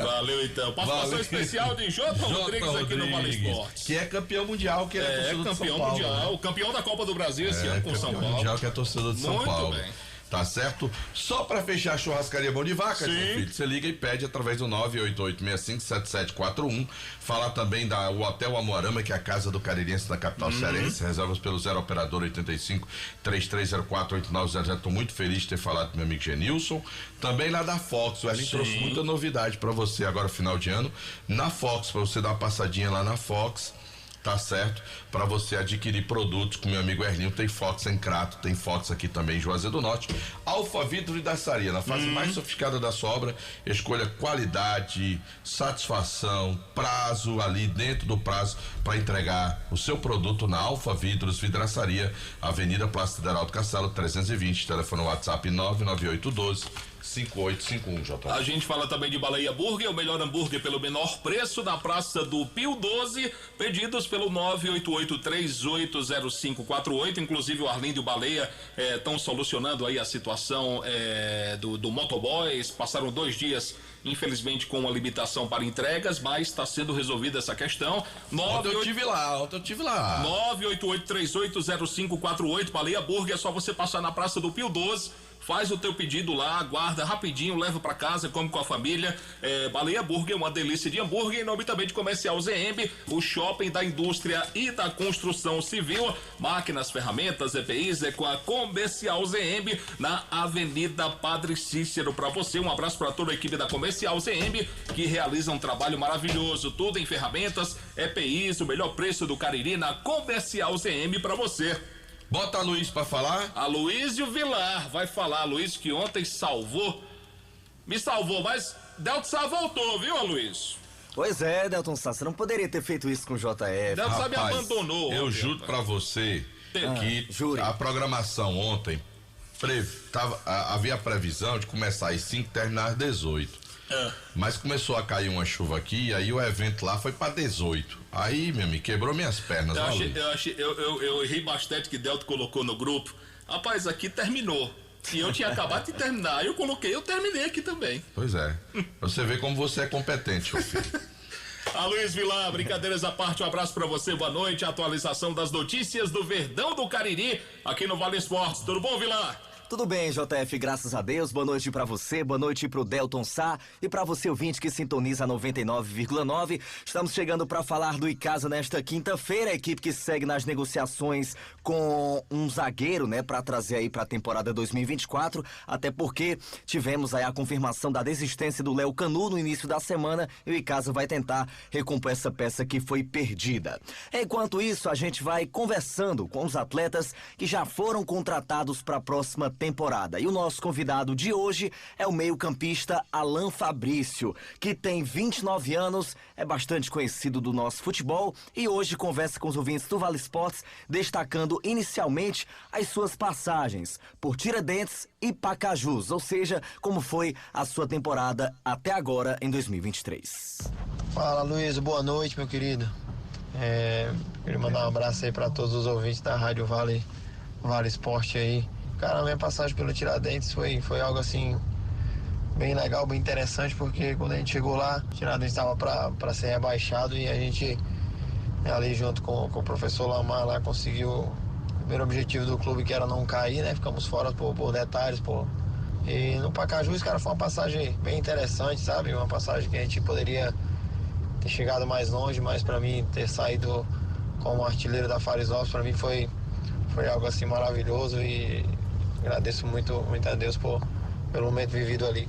Valeu, então. Participação especial de Jota Rodrigues aqui no Vale Esportes. Que é campeão mundial, que é campeão mundial, campeão da Copa do Brasil esse ano com São Paulo. Mundial que é torcedor de São Paulo. Muito bem. Tá certo? Só pra fechar a churrascaria Mão de Vaca, meu filho, você liga e pede através do 988657741. Falar também do Hotel Amoarama, que é a casa do carirense da capital cearense. Reservas pelo 0 operador 85-3304-8900. Tô muito feliz de ter falado com meu amigo Genilson. Também lá da Fox, o Erling trouxe muita novidade pra você agora, final de ano. Na Fox, pra você dar uma passadinha lá na Fox. Tá certo? Para você adquirir produtos com meu amigo Erlinho, tem Fox em Crato, tem Fox aqui também em Juazeiro do Norte. Alfa Vidro e Daçaria, na fase mais sofisticada da sua obra, escolha qualidade, satisfação, prazo ali dentro do prazo para entregar o seu produto na Alfa Vidros Vidraçaria, Avenida Plácido Deraldo Castelo 320, telefone WhatsApp 99812-5851, Jota. A gente fala também de Baleia Burger, o melhor hambúrguer pelo menor preço na Praça do Pio 12, pedidos pelo 988380548, inclusive o Arlindo e o Baleia estão solucionando aí a situação do Motoboys, passaram 2 dias infelizmente com uma limitação para entregas, mas está sendo resolvida essa questão. Ontem eu tive lá. 988380548, Baleia Burger, é só você passar na Praça do Pio 12, faz o teu pedido lá, aguarda rapidinho, leva pra casa, come com a família. Baleia Burger, uma delícia de hambúrguer, em nome também de Comercial ZM, o shopping da indústria e da construção civil, máquinas, ferramentas, EPIs, com a Comercial ZM, na Avenida Padre Cícero. Pra você, um abraço pra toda a equipe da Comercial ZM, que realiza um trabalho maravilhoso, tudo em ferramentas, EPIs, o melhor preço do Cariri na Comercial ZM pra você. Bota a Luiz pra falar. A Luísio Vilar vai falar. Luiz que ontem me salvou, mas Delton Sá voltou, viu, Luiz? Pois é, Delton Sá, você não poderia ter feito isso com o JF. Delton Sá me abandonou. Eu juro pra você que a programação ontem havia a previsão de começar às 5 e terminar às 18. Mas começou a cair uma chuva aqui, aí o evento lá foi pra 18. Aí, meu amigo, quebrou minhas pernas. Eu ri bastante que Delton colocou no grupo. Rapaz, aqui terminou. E eu tinha acabado de terminar. Aí eu terminei aqui também. Pois é. Você vê como você é competente, meu filho. Luiz Vilar, brincadeiras à parte, um abraço pra você, boa noite. Atualização das notícias do Verdão do Cariri, aqui no Vale Esportes. Tudo bom, Vilar? Tudo bem, JF, graças a Deus. Boa noite pra você, boa noite pro Delton Sá e pra você ouvinte que sintoniza 99,9. Estamos chegando pra falar do Icasa nesta quinta-feira, a equipe que segue nas negociações com um zagueiro, né, pra trazer aí pra temporada 2024, até porque tivemos aí a confirmação da desistência do Léo Canu no início da semana e o Icasa vai tentar recompor essa peça que foi perdida. Enquanto isso, a gente vai conversando com os atletas que já foram contratados pra próxima temporada. E o nosso convidado de hoje é o meio-campista Alan Fabrício, que tem 29 anos, é bastante conhecido do nosso futebol e hoje conversa com os ouvintes do Vale Esportes, destacando inicialmente as suas passagens por Tiradentes e Pacajus, ou seja, como foi a sua temporada até agora em 2023. Fala, Luiz, boa noite, meu querido. Queria mandar um abraço aí para todos os ouvintes da Rádio Vale Esporte aí. Cara, a minha passagem pelo Tiradentes foi algo assim bem legal, bem interessante, porque quando a gente chegou lá, o Tiradentes estava para ser rebaixado e a gente ali junto com o professor Lamar lá conseguiu o primeiro objetivo do clube, que era não cair, né? Ficamos fora por detalhes, por E no Pacajus, cara, foi uma passagem bem interessante, sabe? Uma passagem que a gente poderia ter chegado mais longe, mas para mim ter saído como artilheiro da Fares Lopes, para mim foi algo assim maravilhoso e agradeço muito a Deus pelo momento vivido ali.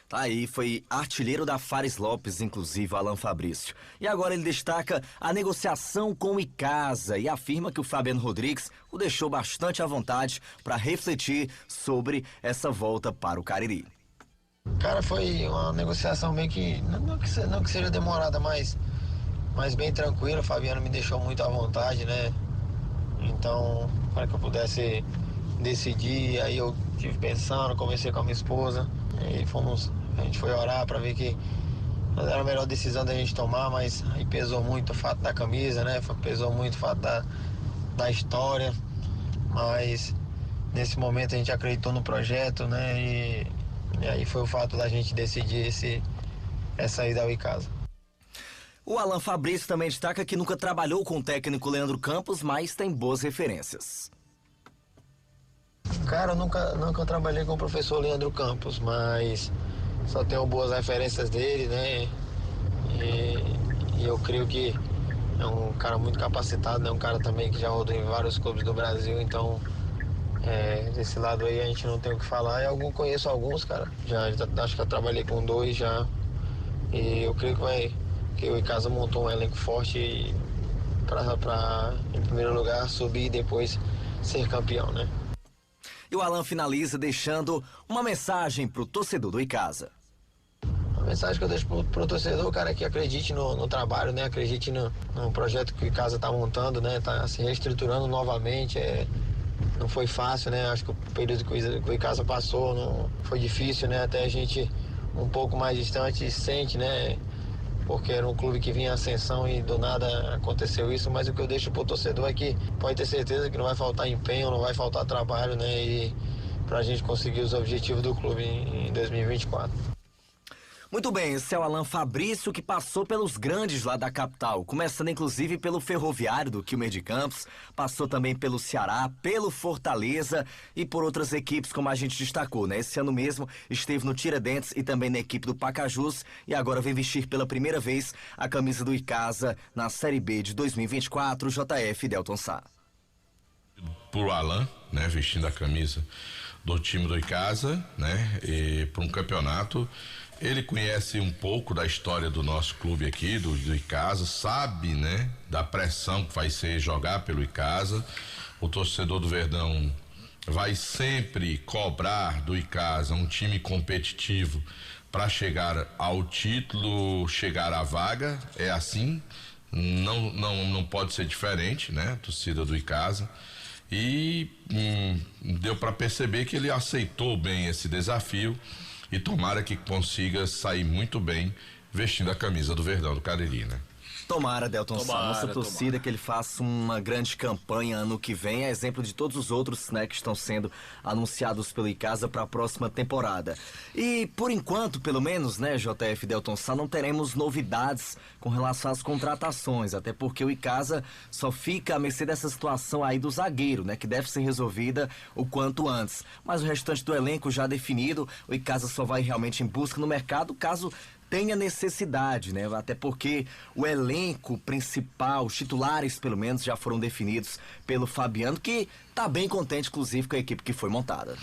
Tá aí, foi artilheiro da Fares Lopes, inclusive, Alan Fabrício. E agora ele destaca a negociação com o Icasa e afirma que o Fabiano Rodrigues o deixou bastante à vontade para refletir sobre essa volta para o Cariri. Cara, foi uma negociação bem que, não que seja demorada, mas bem tranquila. O Fabiano me deixou muito à vontade, né? Então, para que eu pudesse decidir, aí eu estive pensando, conversei com a minha esposa e a gente foi orar para ver que era a melhor decisão da gente tomar, mas aí pesou muito o fato da camisa, né? Pesou muito o fato da história, mas nesse momento a gente acreditou no projeto, né? E aí foi o fato da gente decidir essa ida ao Icasa. O Alan Fabrício também destaca que nunca trabalhou com o técnico Leandro Campos, mas tem boas referências. Cara, eu nunca trabalhei com o professor Leandro Campos, mas só tenho boas referências dele, né? E eu creio que é um cara muito capacitado, né? Um cara também que já rodou em vários clubes do Brasil, então desse lado aí a gente não tem o que falar. Conheço alguns, cara. Já acho que eu trabalhei com 2 já. E eu creio que o Icasa montou um elenco forte para em primeiro lugar, subir e depois ser campeão, né? E o Alan finaliza deixando uma mensagem pro torcedor do Icasa. A mensagem que eu deixo pro torcedor, cara, é que acredite no trabalho, né? Acredite no projeto que o Icasa tá montando, né? Tá se reestruturando novamente. Não foi fácil, né? Acho que o período que o Icasa passou não foi difícil, né? Até a gente um pouco mais distante sente, né? Porque era um clube que vinha em ascensão e do nada aconteceu isso, mas o que eu deixo pro torcedor é que pode ter certeza que não vai faltar empenho, não vai faltar trabalho, né? E pra gente conseguir os objetivos do clube em 2024. Muito bem, esse é o Alan Fabrício, que passou pelos grandes lá da capital, começando inclusive pelo Ferroviário do Quilmes de Campos, passou também pelo Ceará, pelo Fortaleza e por outras equipes, como a gente destacou, né? Esse ano mesmo esteve no Tiradentes e também na equipe do Pacajus e agora vem vestir pela primeira vez a camisa do Icasa na Série B de 2024, JF Delton Sá. Por Alan, né, vestindo a camisa do time do Icasa, né, e para um campeonato. Ele conhece um pouco da história do nosso clube aqui, do Icasa, sabe, né, da pressão que vai ser jogar pelo Icasa. O torcedor do Verdão vai sempre cobrar do Icasa um time competitivo para chegar ao título, chegar à vaga. É assim, não pode ser diferente, né, torcida do Icasa. E deu para perceber que ele aceitou bem esse desafio. E tomara que consiga sair muito bem vestindo a camisa do Verdão do Cariri, né? Tomara, Delton Sá, nossa torcida, que ele faça uma grande campanha ano que vem, é exemplo de todos os outros, né, que estão sendo anunciados pelo Icasa para a próxima temporada. E por enquanto, pelo menos, né, JF Delton Sá, não teremos novidades com relação às contratações, até porque o Icasa só fica à mercê dessa situação aí do zagueiro, né, que deve ser resolvida o quanto antes. Mas o restante do elenco já definido, o Icasa só vai realmente em busca no mercado caso tenha necessidade, né? Até porque o elenco principal, os titulares pelo menos, já foram definidos pelo Fabiano, que tá bem contente, inclusive, com a equipe que foi montada.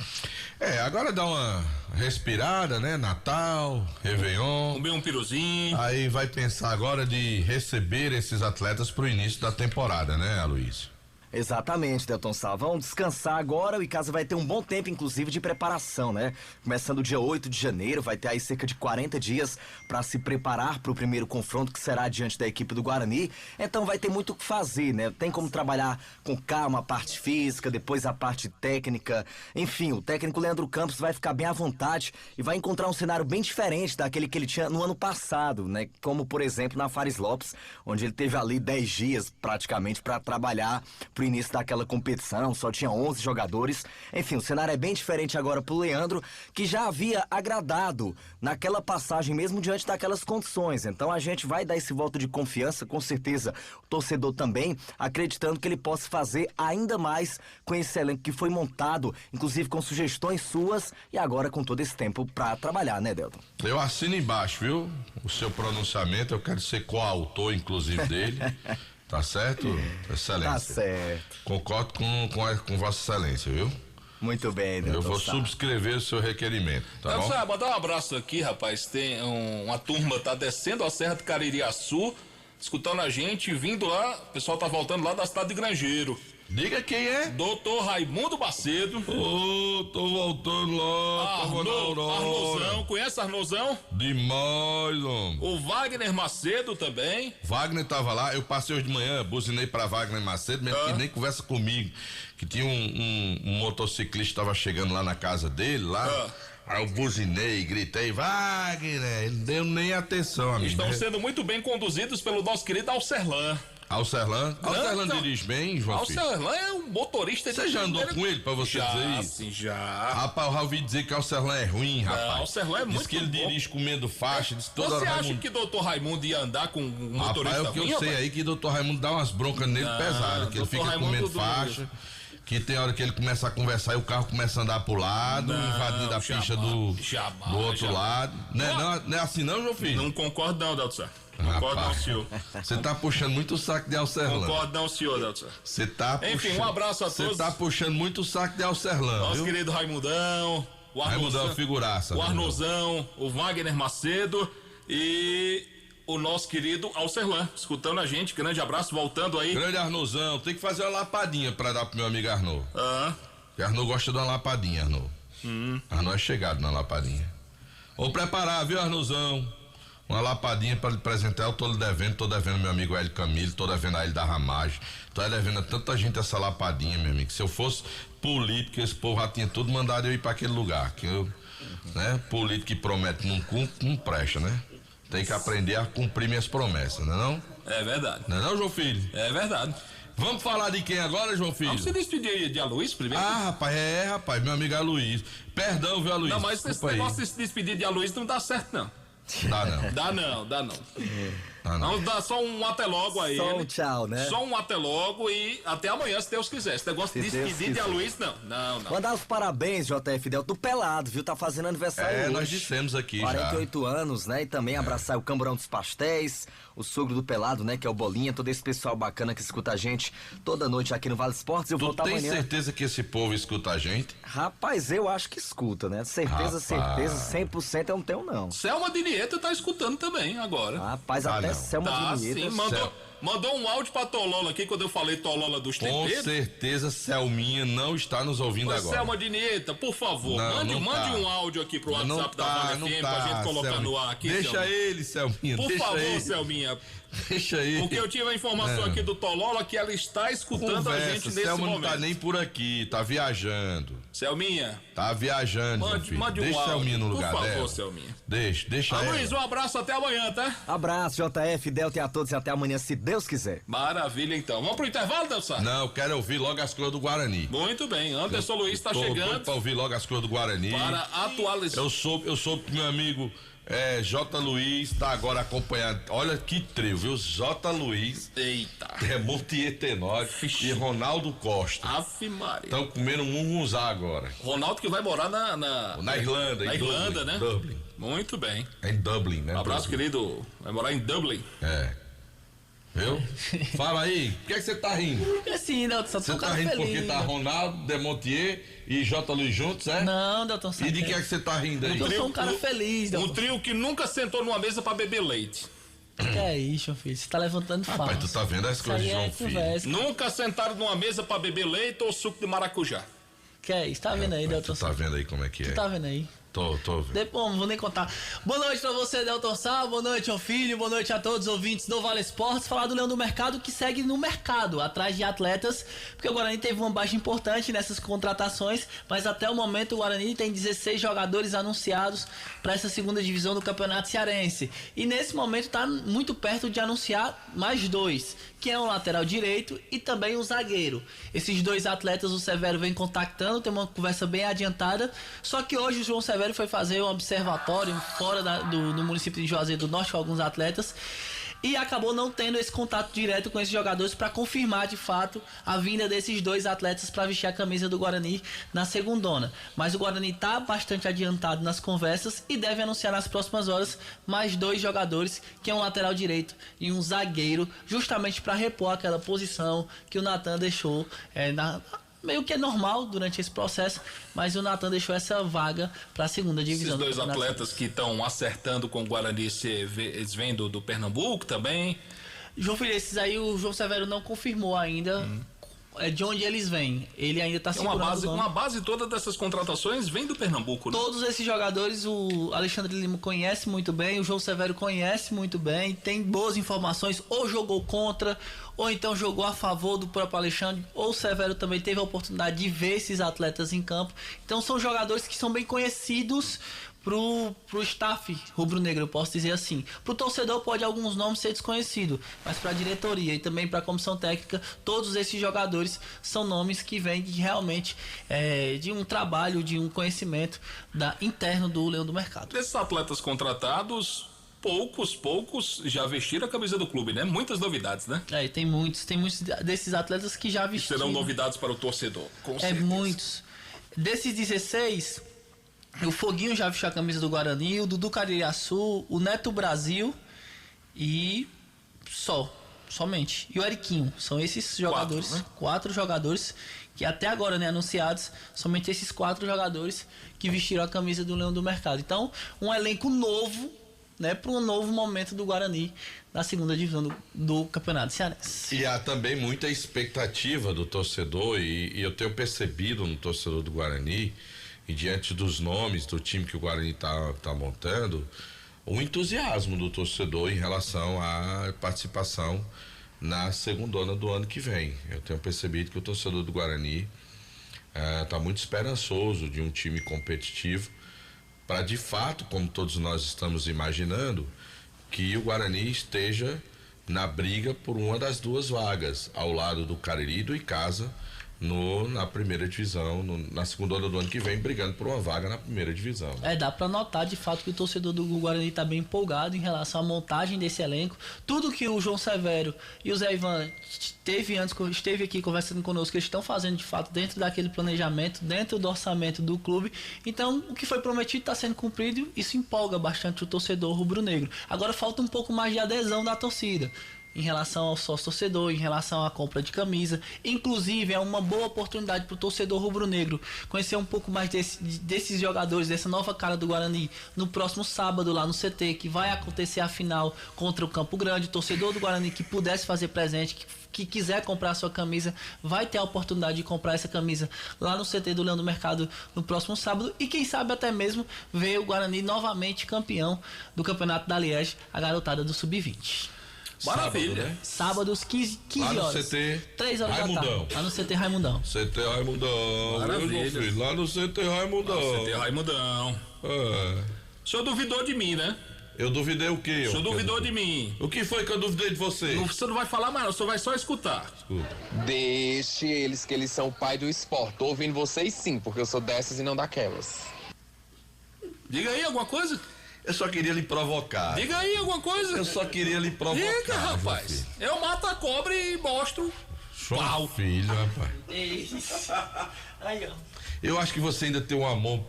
Agora dá uma respirada, né? Natal, Réveillon. Comer um piruzinho. Aí vai pensar agora de receber esses atletas pro início da temporada, né, Aloysio? Exatamente, Delton Sá. Vão descansar agora, o Icasa vai ter um bom tempo, inclusive, de preparação, né? Começando dia 8 de janeiro, vai ter aí cerca de 40 dias para se preparar para o primeiro confronto, que será diante da equipe do Guarani. Então vai ter muito o que fazer, né? Tem como trabalhar com calma a parte física, depois a parte técnica. Enfim, o técnico Leandro Campos vai ficar bem à vontade e vai encontrar um cenário bem diferente daquele que ele tinha no ano passado, né? Como, por exemplo, na Fares Lopes, onde ele teve ali 10 dias praticamente para trabalhar pro pro início daquela competição, só tinha 11 jogadores. Enfim, o cenário é bem diferente agora pro Leandro, que já havia agradado naquela passagem mesmo diante daquelas condições. Então a gente vai dar esse voto de confiança, com certeza o torcedor também, acreditando que ele possa fazer ainda mais com esse elenco que foi montado, inclusive com sugestões suas e agora com todo esse tempo pra trabalhar, né, Delton? Eu assino embaixo, viu? O seu pronunciamento, eu quero ser coautor, inclusive, dele. Tá certo, Excelência? Tá certo. Concordo com Vossa Excelência, viu? Muito bem, Delton. Eu vou subscrever o seu requerimento, tá bom? Mandar um abraço aqui, rapaz. Tem uma turma tá descendo a Serra do Caririaçu, escutando a gente, vindo lá, o pessoal tá voltando lá da cidade de Grangeiro. Diga quem é? Doutor Raimundo Macedo. Tô voltando lá, tava na Aurora. Arnozão, conhece Arnozão? Demais, homem. O Wagner Macedo também. Wagner tava lá, eu passei hoje de manhã, buzinei pra Wagner Macedo, mesmo que nem conversa comigo, que tinha um motociclista tava chegando lá na casa dele, lá. Aí eu buzinei, gritei, Wagner, ele não deu nem atenção, amigo. Estão sendo muito bem conduzidos pelo nosso querido Alcerlan. Alcerlan dirige bem, João Filho? Alcerlan é um motorista de... Você já andou com ele pra você dizer isso? Sim, já. Rapaz, eu já ouvi dizer que Alcerlan é ruim, rapaz. Não, Alcerlan é muito bom. Diz que ele dirige comendo faixa, diz toda Você hora acha que doutor Raimundo ia andar com um motorista ruim? Rapaz, o que eu sei aí que doutor Raimundo dá umas broncas nele pesadas, que ele fica comendo faixa, que tem hora que ele começa a conversar e o carro começa a andar pro lado, invadindo a pista do outro lado. Não é assim não, João Filho? Não concordo não, Delton. Concordo não, senhor. Você tá puxando muito o saco de Alcerlan. Concordo não, senhor, Delton. Você tá puxando... Enfim, um abraço a todos. Você tá puxando muito o saco de Alcerlan, nosso querido Raimundão, o Raimundão figuraça. O Arnozão, o Wagner Macedo e o nosso querido Alcerlan, escutando a gente. Grande abraço, voltando aí. Grande Arnozão, tem que fazer uma lapadinha pra dar pro meu amigo Arnô. Porque Arnô gosta de uma lapadinha, Arnô. Arnô é chegado na lapadinha. Vou preparar, viu, Arnozão? Uma lapadinha pra lhe apresentar, eu tô devendo meu amigo Hélio Camilo, tô devendo a ele da Ramagem, tô devendo a tanta gente essa lapadinha, meu amigo. Se eu fosse político, esse povo já tinha tudo mandado eu ir pra aquele lugar, que eu, né, político que promete não cumpre, não presta, né? Tem que aprender a cumprir minhas promessas, não é não? É verdade. Não é não, João Filho? É verdade. Vamos falar de quem agora, João Filho? Vamos se despedir de Aloysio primeiro? Rapaz, meu amigo Aloysio. Perdão, viu, Aloysio? Não, mas esse negócio de se despedir de Aloysio não dá certo, não. Dá não. Vamos dar só um até logo aí. Só um tchau, né? Só um até logo e até amanhã, se Deus quiser. Esse negócio de despedir de Aloysio, não. Mandar os parabéns, JF Del, do Pelado, viu? Tá fazendo aniversário hoje. Nós dissemos aqui 48 anos, né? E também abraçar o Camburão dos Pastéis, o sogro do Pelado, né? Que é o Bolinha, todo esse pessoal bacana que escuta a gente toda noite aqui no Vale Esportes. Eu vou voltar amanhã. Tu tem certeza que esse povo escuta a gente? Rapaz, eu acho que escuta, né? Certeza, 100% eu não tenho, não. Selma Dinieta tá escutando também agora. Rapaz, até Selma Dinieta. Sim, mandou um áudio pra Tolola aqui quando eu falei Tolola dos temperos. Com certeza Selminha não está nos ouvindo agora. Selma Dinieta, por favor, mande um áudio aqui pro WhatsApp da Vale FM pra gente colocar no ar aqui. Deixa ele, Selminha. Por favor, Selminha. Deixa aí. Porque eu tive a informação aqui do Tolola que ela está escutando a gente nesse Selma momento. Não tá nem por aqui, tá viajando. Selminha. Tá viajando, mande deixa um Selminha no lugar dela. Por favor, dela. Selminha. Deixa ela. Luiz, um abraço até amanhã, tá? Abraço, JF, Delta e a todos e até amanhã, se Deus quiser. Maravilha, então. Vamos pro intervalo, Delsa? Não, eu quero ouvir logo as cores do Guarani. Muito bem, Anderson Luiz tá chegando. Pra ouvir logo as cores do Guarani. Para atualizar. Eu soube que meu amigo J. Luiz tá agora acompanhando. Olha que trio, viu? J. Luiz. Eita. Montier Tenório e Ronaldo Costa. Ave Maria. Estão comendo um mungunzá agora. Ronaldo que vai morar na Irlanda. Na Irlanda, né? Dublin. Muito bem. É em Dublin, né? Um abraço, querido. Vai morar em Dublin. Viu? Fala aí, por que você tá rindo? Porque sim, Delton, só tô Você tá rindo feliz, porque tá Ronaldo, Demontier e J. Luiz juntos, é? Não, Delton. E de que é que você tá rindo aí? Eu sou um cara feliz, Delton. Um trio que nunca sentou numa mesa pra beber leite. Que é isso, João Filho? Você tá levantando fácil. Rapaz, tu tá vendo as coisas de João Filho? Nunca sentaram numa mesa pra beber leite ou suco de maracujá. Que é isso? Tá vendo aí, Delton? Tu tá vendo aí como é que é? Tu tá vendo aí? Tô vendo. Bom, não vou nem contar. Boa noite pra você, Delton Sá. Boa noite, ao filho. Boa noite a todos os ouvintes do Vale Esportes. Falar do Leão do Mercado, que segue no mercado, atrás de atletas, porque o Guarani teve uma baixa importante nessas contratações, mas até o momento o Guarani tem 16 jogadores anunciados para essa segunda divisão do Campeonato Cearense. E nesse momento tá muito perto de anunciar mais 2, que é um lateral direito e também um zagueiro. Esses 2 atletas o Severo vem contactando, tem uma conversa bem adiantada, só que hoje o João Severo foi fazer um observatório fora do município de Juazeiro do Norte com alguns atletas e acabou não tendo esse contato direto com esses jogadores para confirmar de fato a vinda desses 2 atletas para vestir a camisa do Guarani na segundona. Mas o Guarani está bastante adiantado nas conversas e deve anunciar nas próximas horas mais 2 jogadores, que é um lateral direito e um zagueiro, justamente para repor aquela posição que o Natan deixou meio que é normal durante esse processo, mas o Natan deixou essa vaga para a segunda divisão. Esses 2 atletas que estão acertando com o Guarani, eles vêm do Pernambuco também? João Filho, esses aí o João Severo não confirmou ainda de onde eles vêm. Ele ainda está segurando uma base toda dessas contratações vem do Pernambuco, né? Todos esses jogadores o Alexandre Lima conhece muito bem, o João Severo conhece muito bem, tem boas informações, ou jogou contra, ou então jogou a favor do próprio Alexandre, ou o Severo também teve a oportunidade de ver esses atletas em campo. Então são jogadores que são bem conhecidos pro staff rubro-negro, eu posso dizer assim. Pro torcedor pode alguns nomes ser desconhecido, mas pra diretoria e também pra comissão técnica, todos esses jogadores são nomes que vêm realmente de um trabalho, de um conhecimento interno do Leão do Mercado. Desses atletas contratados, poucos já vestiram a camisa do clube, né? Muitas novidades, né? Tem muitos desses atletas que já vestiram. Serão novidades para o torcedor, com certeza. Muitos. Desses 16, o Foguinho já vestiu a camisa do Guarani, o Dudu Caririaçu, o Neto Brasil e somente. E o Eriquinho. São esses jogadores, 4 jogadores que até agora, né, anunciados, somente esses 4 jogadores que vestiram a camisa do Leão do Mercado. Então, um elenco novo, né, para um novo momento do Guarani na segunda divisão do Campeonato Cearense. E há também muita expectativa do torcedor e eu tenho percebido no torcedor do Guarani e diante dos nomes do time que o Guarani tá montando, o entusiasmo do torcedor em relação à participação na segundona do ano que vem. Eu tenho percebido que o torcedor do Guarani tá muito esperançoso de um time competitivo para, de fato, como todos nós estamos imaginando, que o Guarani esteja na briga por uma das 2 vagas, ao lado do Cariri e do Icasa, na primeira divisão, na segunda do ano que vem, brigando por uma vaga na primeira divisão. Dá pra notar de fato que o torcedor do Guarani tá bem empolgado em relação à montagem desse elenco. Tudo que o João Severo e o Zé Ivan esteve aqui conversando conosco, eles estão fazendo de fato dentro daquele planejamento, dentro do orçamento do clube. Então, o que foi prometido está sendo cumprido, e isso empolga bastante o torcedor rubro-negro. Agora falta um pouco mais de adesão da torcida em relação ao sócio torcedor, em relação à compra de camisa. Inclusive, é uma boa oportunidade para o torcedor rubro-negro conhecer um pouco mais desses jogadores, dessa nova cara do Guarani, no próximo sábado lá no CT, que vai acontecer a final contra o Campo Grande. O torcedor do Guarani que pudesse fazer presente, que quiser comprar a sua camisa, vai ter a oportunidade de comprar essa camisa lá no CT do Leão do Mercado no próximo sábado, e quem sabe até mesmo ver o Guarani novamente campeão do Campeonato da Liege, a garotada do Sub-20. Maravilha, né? Sábado, 15 lá no horas. CT 3 horas Raimundão. da tarde. Lá no CT Raimundão. CT Raimundão. Maravilha. Lá no CT Raimundão. Lá no CT Raimundão. O senhor duvidou de mim, né? Eu duvidei o quê? O senhor duvidou de mim. O que foi que eu duvidei de você? Você não vai falar mais, não. O senhor vai só escutar. Escuta. Deixe eles, que eles são o pai do esporte. Tô ouvindo vocês sim, porque eu sou dessas e não daquelas. Diga aí alguma coisa. Eu só queria lhe provocar. Diga aí alguma coisa. Eu só queria lhe provocar. Diga, rapaz. Eu mato a cobra e mostro. Pau. Filho, rapaz. Aí, ó. Eu acho que você ainda tem um amor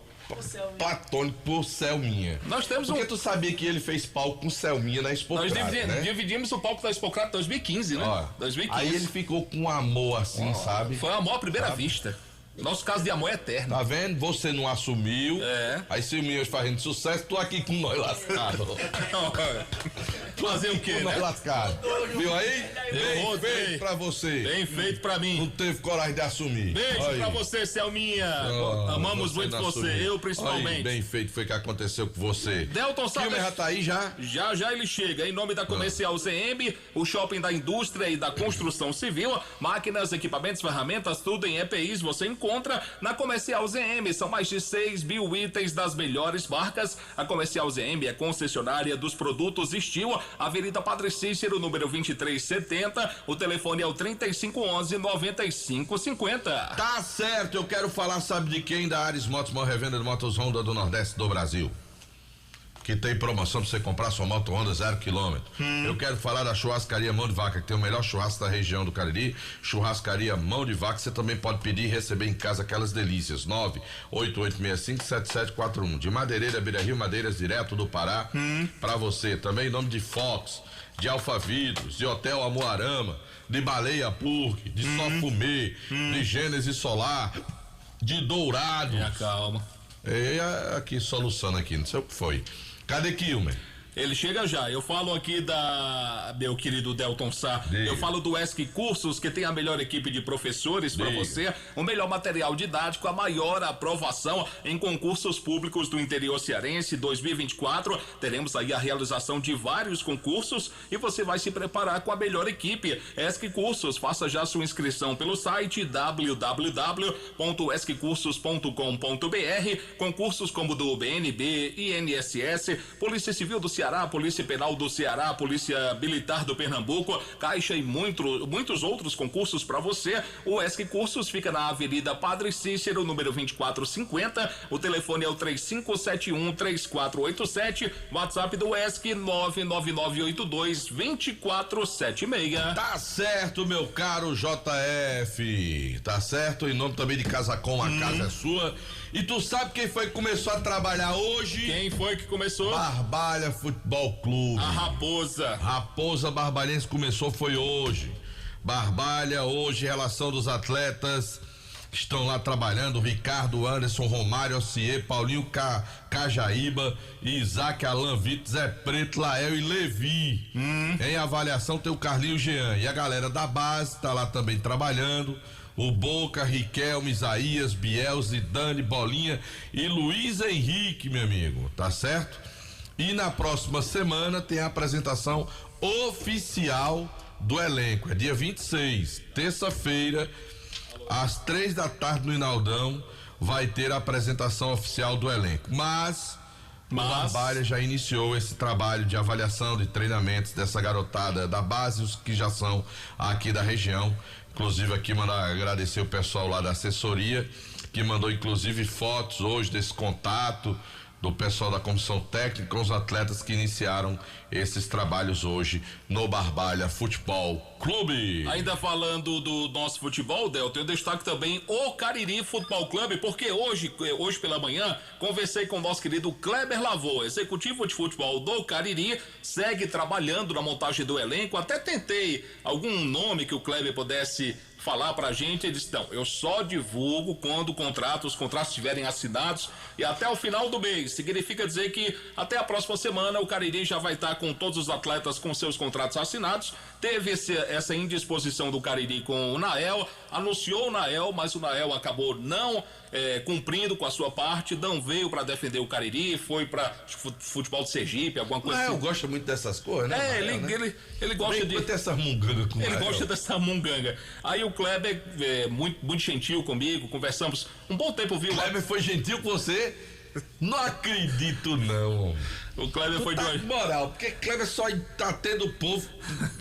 platônico por Selminha. Nós temos Porque tu sabia que ele fez palco com Selminha na Expocrata, Nós dividimos o palco da Expocrata em 2015, né? 2015. Aí ele ficou com um amor assim, sabe? Foi um amor à primeira vista. Nosso caso de amor é eterno. Tá vendo? Você não assumiu. Aí se o Minhas fazendo sucesso, tô aqui com nós lascados. Fazer o quê, né? Nós lascados. Viu aí? Bem feito pra você. Bem feito pra mim. Não teve coragem de assumir. Beijo pra você, Selminha. Amamos muito você, eu principalmente. Aí, bem feito foi o que aconteceu com você. Delton Sá. Já tá aí já? Já ele chega. Em nome da Comercial ZM, o shopping da indústria e da construção civil, máquinas, equipamentos, ferramentas, tudo em EPIs você encontra na Comercial ZM. São mais de 6 mil itens das melhores marcas. A Comercial ZM é concessionária dos produtos Steel, Avenida Padre Cícero, número 2370. O telefone é o 3511-9550. Tá certo, eu quero falar, sabe de quem? Da Ares Motos, maior revenda de motos Honda do Nordeste do Brasil, que tem promoção pra você comprar sua moto Honda 0 km. Eu quero falar da churrascaria Mão de Vaca, que tem o melhor churrasco da região do Cariri. Churrascaria Mão de Vaca, você também pode pedir e receber em casa aquelas delícias. 988657741. De Madeireira, Beira Rio, Madeiras direto do Pará, pra você. Também em nome de Fox, de Alfa Vidros, de Hotel Amoarama, de Baleia Purque, de Só Fumê, de Gênesis Solar, de Dourados. Calma. Aqui soluçando aqui, não sei o que foi. Cadê Kilmer? Ele chega já. Eu falo aqui meu querido Delton Sá. Eu falo do ESC Cursos, que tem a melhor equipe de professores para você, o melhor material didático, a maior aprovação em concursos públicos do interior cearense. 2024 teremos aí a realização de vários concursos e você vai se preparar com a melhor equipe. ESC Cursos, faça já sua inscrição pelo site www.esccursos.com.br. Concursos como do BNB, INSS, Polícia Civil do Ceará, Polícia Penal do Ceará, Polícia Militar do Pernambuco, Caixa e muitos outros concursos para você. O ESC Cursos fica na Avenida Padre Cícero, número 2450. O telefone é o 3571-3487. WhatsApp do ESC 99982-2476. Tá certo, meu caro JF. Tá certo, em nome também de Casacom, a casa é sua. E tu sabe quem foi que começou a trabalhar hoje? Quem foi que começou? Barbalha Futebol Clube. A Raposa. Raposa Barbalhense começou, foi hoje. Barbalha, hoje, relação dos atletas que estão lá trabalhando: Ricardo, Anderson, Romário, Ocier, Paulinho Cajaíba, Isaac, Alan Vitor, Zé Preto, Lael e Levi. Em avaliação tem o Carlinho Jean. E a galera da base tá lá também trabalhando: o Boca, Riquelme, Isaías, Biel, Zidane, Bolinha e Luiz Henrique, meu amigo, tá certo? E na próxima semana tem a apresentação oficial do elenco, é dia 26, terça-feira, às 3h no Inaldão, vai ter a apresentação oficial do elenco, mas o Barbalha já iniciou esse trabalho de avaliação de treinamentos dessa garotada da base, os que já são aqui da região. Inclusive aqui mandar agradecer o pessoal lá da assessoria, que mandou inclusive fotos hoje desse contato do pessoal da comissão técnica com os atletas que iniciaram esses trabalhos hoje no Barbalha Futebol Clube. Ainda falando do nosso futebol, Delton, eu destaco também o Cariri Futebol Clube, porque hoje pela manhã conversei com o nosso querido Kleber Lavô, executivo de futebol do Cariri, segue trabalhando na montagem do elenco. Até tentei algum nome que o Kleber pudesse falar pra gente. Ele disse: não, eu só divulgo quando os contratos estiverem assinados e até o final do mês. Significa dizer que até a próxima semana o Cariri já vai estar com todos os atletas com seus contratos assinados. Teve essa indisposição do Cariri com o Nael, anunciou o Nael, mas o Nael acabou não cumprindo com a sua parte, não veio para defender o Cariri, foi para futebol de Sergipe, alguma coisa assim. Nael gosta muito dessas coisas, né? Ele gosta de dessa munganga com ele gosta dessa munganga. Aí o Kleber, muito gentil comigo, conversamos um bom tempo, viu? O Kleber foi gentil com você? Não acredito, não. O Kleber foi de moral, porque Kleber só tá tendo o povo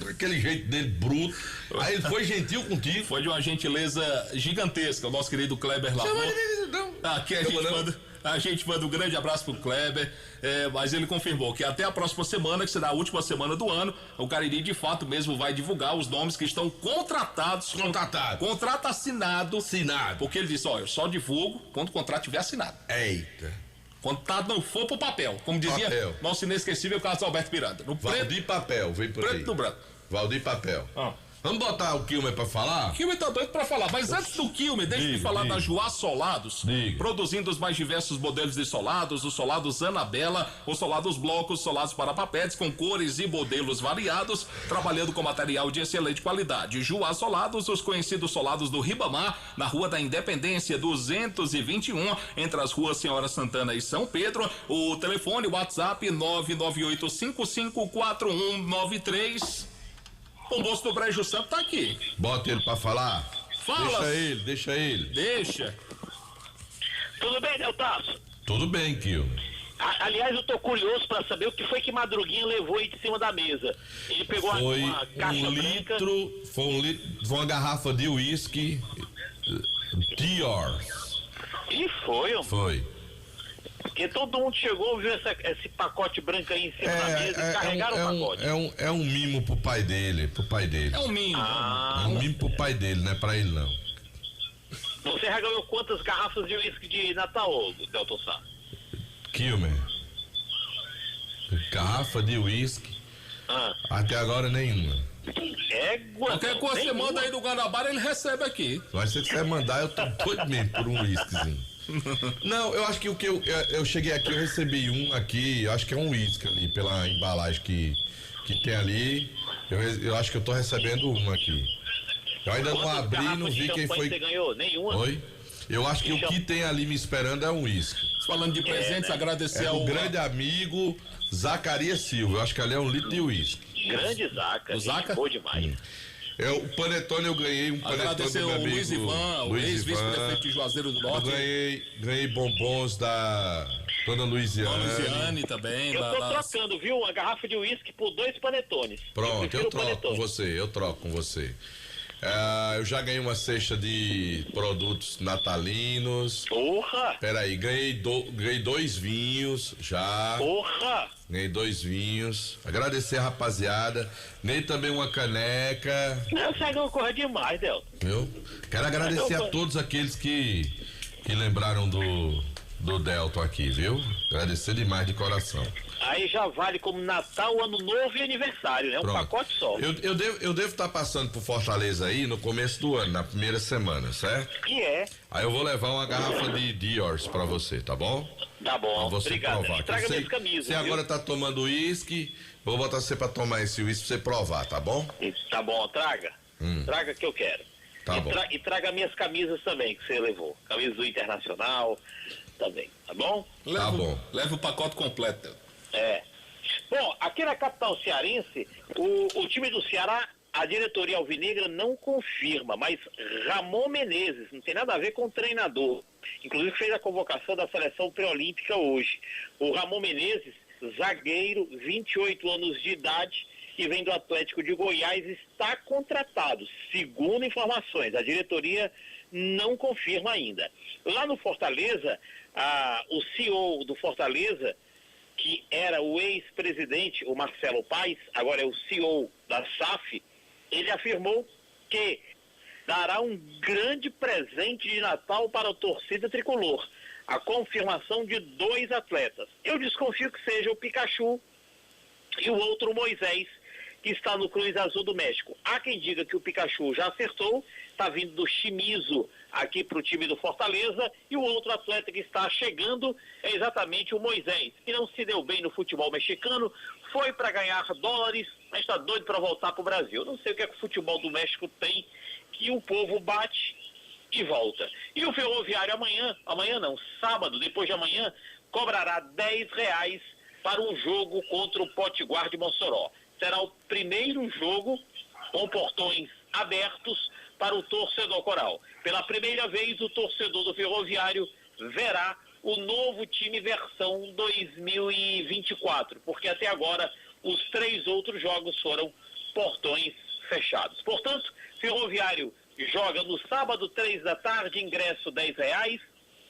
aquele jeito dele bruto. Aí ele foi gentil contigo. Foi de uma gentileza gigantesca, o nosso querido Kleber Lavô. Aqui a gente manda um grande abraço pro Kleber, mas ele confirmou que até a próxima semana, que será a última semana do ano, o Cariri de fato mesmo vai divulgar os nomes que estão contratados. Contrato assinado. Porque ele disse: ó, eu só divulgo quando o contrato estiver assinado. Eita. Contrato não for pro papel, como dizia nosso inesquecível Carlos Alberto Miranda. No Valdir Papel, vem por aí. Preto no branco. Valdir Papel. Vamos botar o Kilmer pra falar? O Kilmer tá doido pra falar, mas antes do Kilmer, deixa eu falar da Joá Solados, produzindo os mais diversos modelos de solados, os solados Anabela, os solados blocos, solados para papetes com cores e modelos variados, trabalhando com material de excelente qualidade. Joá Solados, os conhecidos solados do Ribamar, na Rua da Independência 221, entre as ruas Senhora Santana e São Pedro. O telefone, WhatsApp 998554193. O moço do Brejo Santo tá aqui. Bota ele pra falar. Fala. Deixa ele. Deixa. Tudo bem, Deltaço? Tudo bem, Kio. Aliás, eu tô curioso pra saber o que foi que Madruguinha levou aí de cima da mesa. Ele pegou uma caixa branca. Foi uma garrafa de uísque Dior. E foi, Foi. Porque todo mundo chegou, viu esse pacote branco aí em cima da mesa e carregaram o pacote. É um mimo pro pai dele. É um mimo. É um mimo pro pai dele, não é pra ele não. Você já ganhou quantas garrafas de uísque de Natal, Delton Sá? Kilmer. Garrafa de uísque. Até agora nenhuma. Qualquer coisa você manda aí do Guanabara, ele recebe aqui. Mas se você mandar, eu tô doido mesmo por um uísquezinho. Não, eu acho que o que eu cheguei aqui, eu recebi um aqui, eu acho que é um uísque ali, pela embalagem que tem ali. Eu acho que eu tô recebendo um aqui. Eu ainda não abri, não vi quem foi. Você ganhou? Nenhuma? Oi? Eu acho que o que tem ali me esperando é um uísque. Falando de presentes, agradecer ao grande amigo Zacarias Silva. Eu acho que ali é 1 litro de uísque. Grande Zaca. O Zaca? Boa demais. O panetone eu ganhei um panetone agradecer do meu amigo Luiz Ivan, o ex-vice-prefeito de Juazeiro do Norte. Eu ganhei bombons da Dona Luiziane. Dona Luiziane também. Eu tô trocando, viu? Uma garrafa de uísque por 2 panetones. Pronto, eu troco com você. Eu já ganhei uma cesta de produtos natalinos. Porra! Peraí, ganhei 2 vinhos já. Porra! Ganhei 2 vinhos. Agradecer a rapaziada. Ganhei também uma caneca. Não, você não corre demais, Delton. Viu? Quero agradecer a todos aqueles que lembraram do Delton aqui, viu? Agradecer demais de coração. Aí já vale como Natal, Ano Novo e aniversário, né? Um pacote só. Eu devo estar passando por Fortaleza aí no começo do ano, na primeira semana, certo? Que é. Aí eu vou levar uma garrafa de Diors pra você, tá bom? Tá bom, pra você obrigado. provar. Traga minhas camisas. Você agora tá tomando uísque, vou botar você pra tomar esse uísque pra você provar, tá bom? Tá bom, traga. Traga que eu quero. Tá bom. E traga minhas camisas também, que você levou. Camisas do Internacional também, tá bom? Tá bom. Leva o pacote completo. Bom, aqui na capital cearense, o time do Ceará, a diretoria alvinegra não confirma, mas Ramon Menezes, não tem nada a ver com o treinador, inclusive fez a convocação da seleção pré-olímpica hoje. O Ramon Menezes, zagueiro, 28 anos de idade, e vem do Atlético de Goiás, está contratado, segundo informações. A diretoria não confirma ainda. Lá no Fortaleza, o CEO do Fortaleza, que era o ex-presidente, o Marcelo Paes, agora é o CEO da SAF, ele afirmou que dará um grande presente de Natal para a torcida tricolor. A confirmação de 2 atletas. Eu desconfio que seja o Pikachu e o outro Moisés, que está no Cruz Azul do México. Há quem diga que o Pikachu já acertou, está vindo do Shimizu aqui para o time do Fortaleza, e o outro atleta que está chegando é exatamente o Moisés, que não se deu bem no futebol mexicano, foi para ganhar dólares, mas está doido para voltar para o Brasil. Eu não sei o que é que o futebol do México tem, que o povo bate e volta. E o Ferroviário sábado, depois de amanhã, cobrará R$10 para um jogo contra o Potiguar de Mossoró. Será o primeiro jogo com portões abertos para o torcedor coral. Pela primeira vez, o torcedor do Ferroviário verá o novo time versão 2024, porque até agora os 3 outros jogos foram portões fechados. Portanto, Ferroviário joga no sábado, 3 da tarde, ingresso R$10.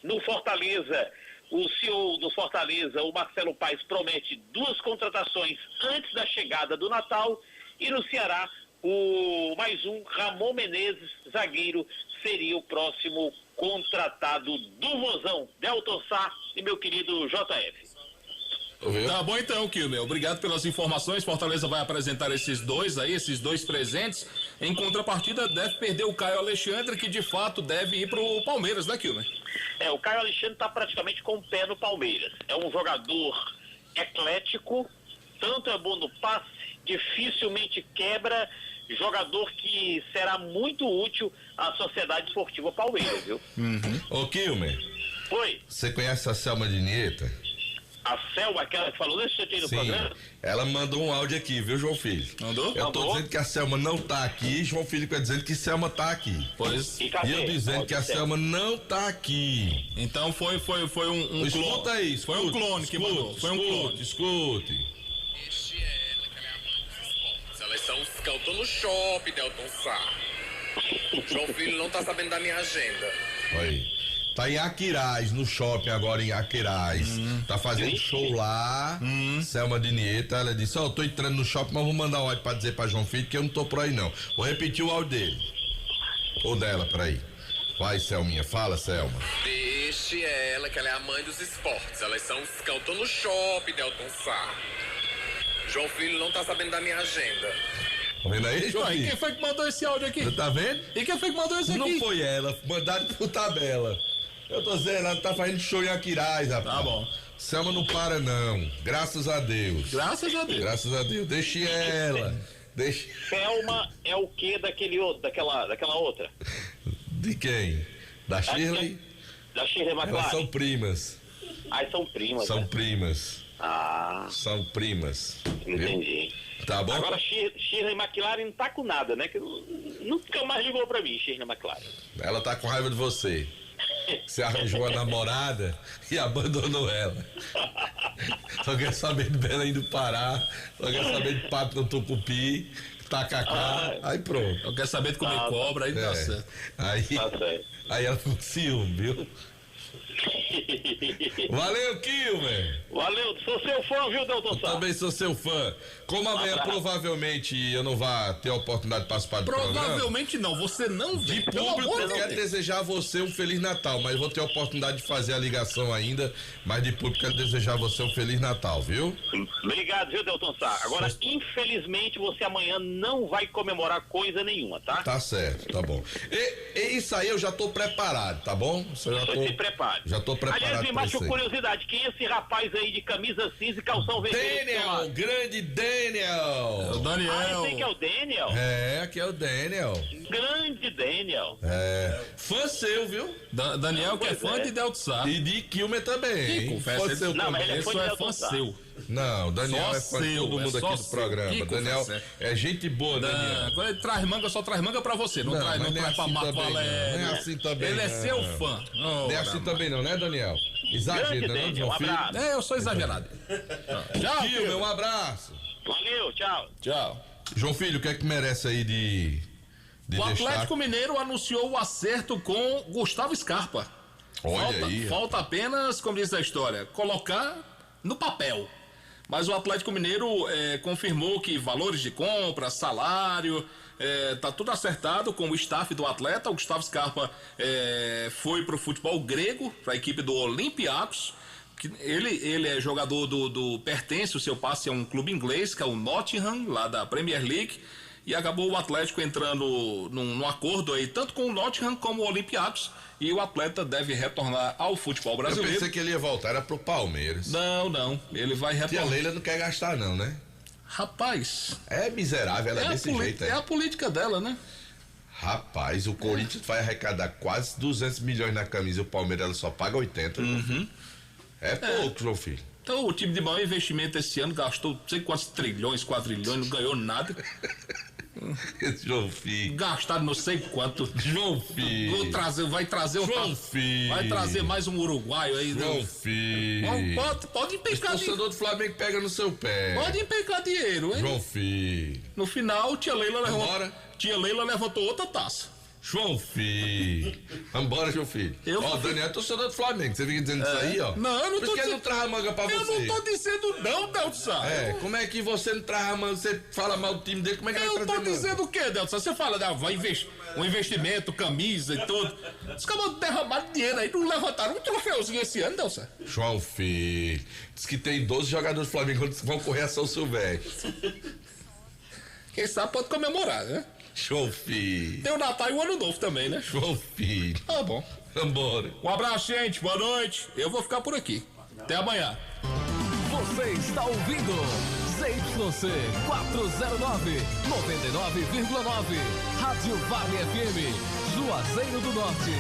No Fortaleza, o CEO do Fortaleza, o Marcelo Paes, promete 2 contratações antes da chegada do Natal. E no Ceará, mais um, Ramon Menezes, zagueiro, seria o próximo contratado do Vozão. Delton Sá e meu querido JF. Tá bom então, Kilmer. Obrigado pelas informações. Fortaleza vai apresentar esses 2 presentes. Em contrapartida, deve perder o Caio Alexandre, que de fato deve ir pro Palmeiras, né, Kilmer? O Caio Alexandre está praticamente com o pé no Palmeiras. É um jogador eclético, tanto é bom no passe, dificilmente quebra, jogador que será muito útil à Sociedade Esportiva Palmeiras, viu? Ô, Kilmer. Oi. Você conhece a Selma de Nieta? A Selma, aquela que falou desse jeito no programa? Ela mandou um áudio aqui, viu, João Filho? Mandou? Eu tô dizendo que a Selma não tá aqui, João Filho tá dizendo que Selma tá aqui. Pois. E eu dizendo que a Selma não tá aqui. Então foi um clone. Escuta aí, Foi um clone que mandou. Foi um clone. Escute. Elas são os que eu tô no shopping, Delton Sá. João Filho não tá sabendo da minha agenda. Oi. Tá em Aquiraz, no shopping agora em Aquiraz. Tá fazendo show lá. Selma de Nieta, ela disse, eu tô entrando no shopping, mas vou mandar um áudio pra dizer pra João Filho que eu não tô por aí não. Vou repetir o áudio dele. Ou dela, peraí. Vai, Selminha, fala, Selma. Deixe ela, que ela é a mãe dos esportes. Elas são os que eu tô no shopping, Delton Sá. João Filho não tá sabendo da minha agenda. Tá vendo aí, João Filho? E quem foi que mandou esse áudio aqui? Você tá vendo? E quem foi que mandou esse aqui? Não foi ela, mandaram por tabela. Eu tô dizendo, ela tá fazendo show em Aquiraz, rapaz. Tá bom. Selma não para, não. Graças a Deus. Graças a Deus. Graças a Deus. Deixe ela. Deixe. Selma é o quê daquela outra? De quem? Da Shirley? Da Shirley McLaren. Elas são primas. São primas. São né? primas. São primas. Entendi. Tá bom? Agora Shirley McLaren não tá com nada, né? Que nunca mais ligou pra mim, Shirley McLaren. Ela tá com raiva de você. Você arranjou uma namorada e abandonou ela. Só quer saber de Belém do Pará, só quer saber de pato no Tucupi, tacacá, aí pronto. Eu quero saber de comer cobra, aí dá certo. Aí ela ficou com ciúme, viu? Valeu, Kilmer. Valeu, sou seu fã, viu, Delton Sá? Também sou seu fã. Como amanhã provavelmente eu não vá ter a oportunidade de participar do programa. Provavelmente não, você não vem. De público, eu quero desejar a você um Feliz Natal, mas vou ter a oportunidade de fazer a ligação ainda, mas de público quero desejar a você um Feliz Natal, viu? Obrigado, viu, Delton Sá? Agora, infelizmente, você amanhã não vai comemorar coisa nenhuma, tá? Tá certo, tá bom. E isso aí eu já tô preparado, tá bom? Se prepare. Já tô preparado. Aliás, me matou curiosidade, quem é esse rapaz aí de camisa cinza e calção vermelho? Daniel, grande Daniel. É o Daniel. Esse que é o Daniel? Aqui é o Daniel. Grande Daniel. Fã seu, viu? Daniel que é fã de Delton Sá. E de Kilmer também. Fã seu não, também. mas ele é fã de Delton Sá. Não, Daniel é fã de todo mundo aqui do programa. Daniel é gente boa, Daniel. Quando ele traz manga, só traz manga pra você. Não traz pra Marco Valério. Não é assim também. Ele é seu fã. Não é assim também não, né, Daniel? Exagero, não, João Filho? Eu sou exagerado. Tchau, Kilmer, um abraço. Valeu, tchau. Tchau. João Filho, o que é que merece aí de o Atlético Mineiro anunciou o acerto com Gustavo Scarpa. Falta apenas, como diz a história, colocar no papel. Mas o Atlético Mineiro confirmou que valores de compra, salário, tá tudo acertado com o staff do atleta. O Gustavo Scarpa foi pro futebol grego, para a equipe do Olympiacos. Ele é jogador pertence o seu passe a um clube inglês, que é o Nottingham, lá da Premier League. E acabou o Atlético entrando num acordo aí, tanto com o Nottingham como o Olympiacos. E o atleta deve retornar ao futebol brasileiro. Eu pensei que ele ia voltar, era pro Palmeiras. Não, ele vai retornar. Tia Leila não quer gastar não, né? Rapaz... É miserável, ela é desse jeito aí. É a política dela, né? Rapaz, o Corinthians vai arrecadar quase 200 milhões na camisa e o Palmeiras ela só paga 80. É pouco, João Filho. Então o time de maior investimento esse ano gastou não sei quantos trilhões, 4 trilhões, não ganhou nada. João Filho. Gastaram não sei quanto. João Filho. Vai trazer um. João Filho. Vai trazer mais um uruguaio aí. João Filho. Pode empencar dinheiro. O torcedor do Flamengo pega no seu pé. Pode empencar dinheiro, hein? João Filho. No final, tia Leila levantou outra taça. João Filho. Vambora, João Filho. Ó, Daniel é torcedor do Flamengo. Você fica dizendo isso aí, ó. Não, eu não tô dizendo. Por que não traz a manga pra você? Eu não tô dizendo não, Delton. Como é que você não traz a manga? Você fala mal do time dele, como é que vai trazer a manga? Eu tô dizendo o quê, Delton? Você fala, vai um investimento, camisa e tudo. Os caras derramaram dinheiro aí, não levantaram um troféuzinho esse ano, Delton. João Filho. Diz que tem 12 jogadores do Flamengo que vão correr a São Silvestre. Quem sabe pode comemorar, né? João Filho. Tem o Natal e o Ano Novo também, né? João Filho. Tá bom. Vambora. Um abraço, gente. Boa noite. Eu vou ficar por aqui. Até amanhã. Você está ouvindo ZYC 409, 99,9. Rádio Vale FM, Juazeiro do Norte.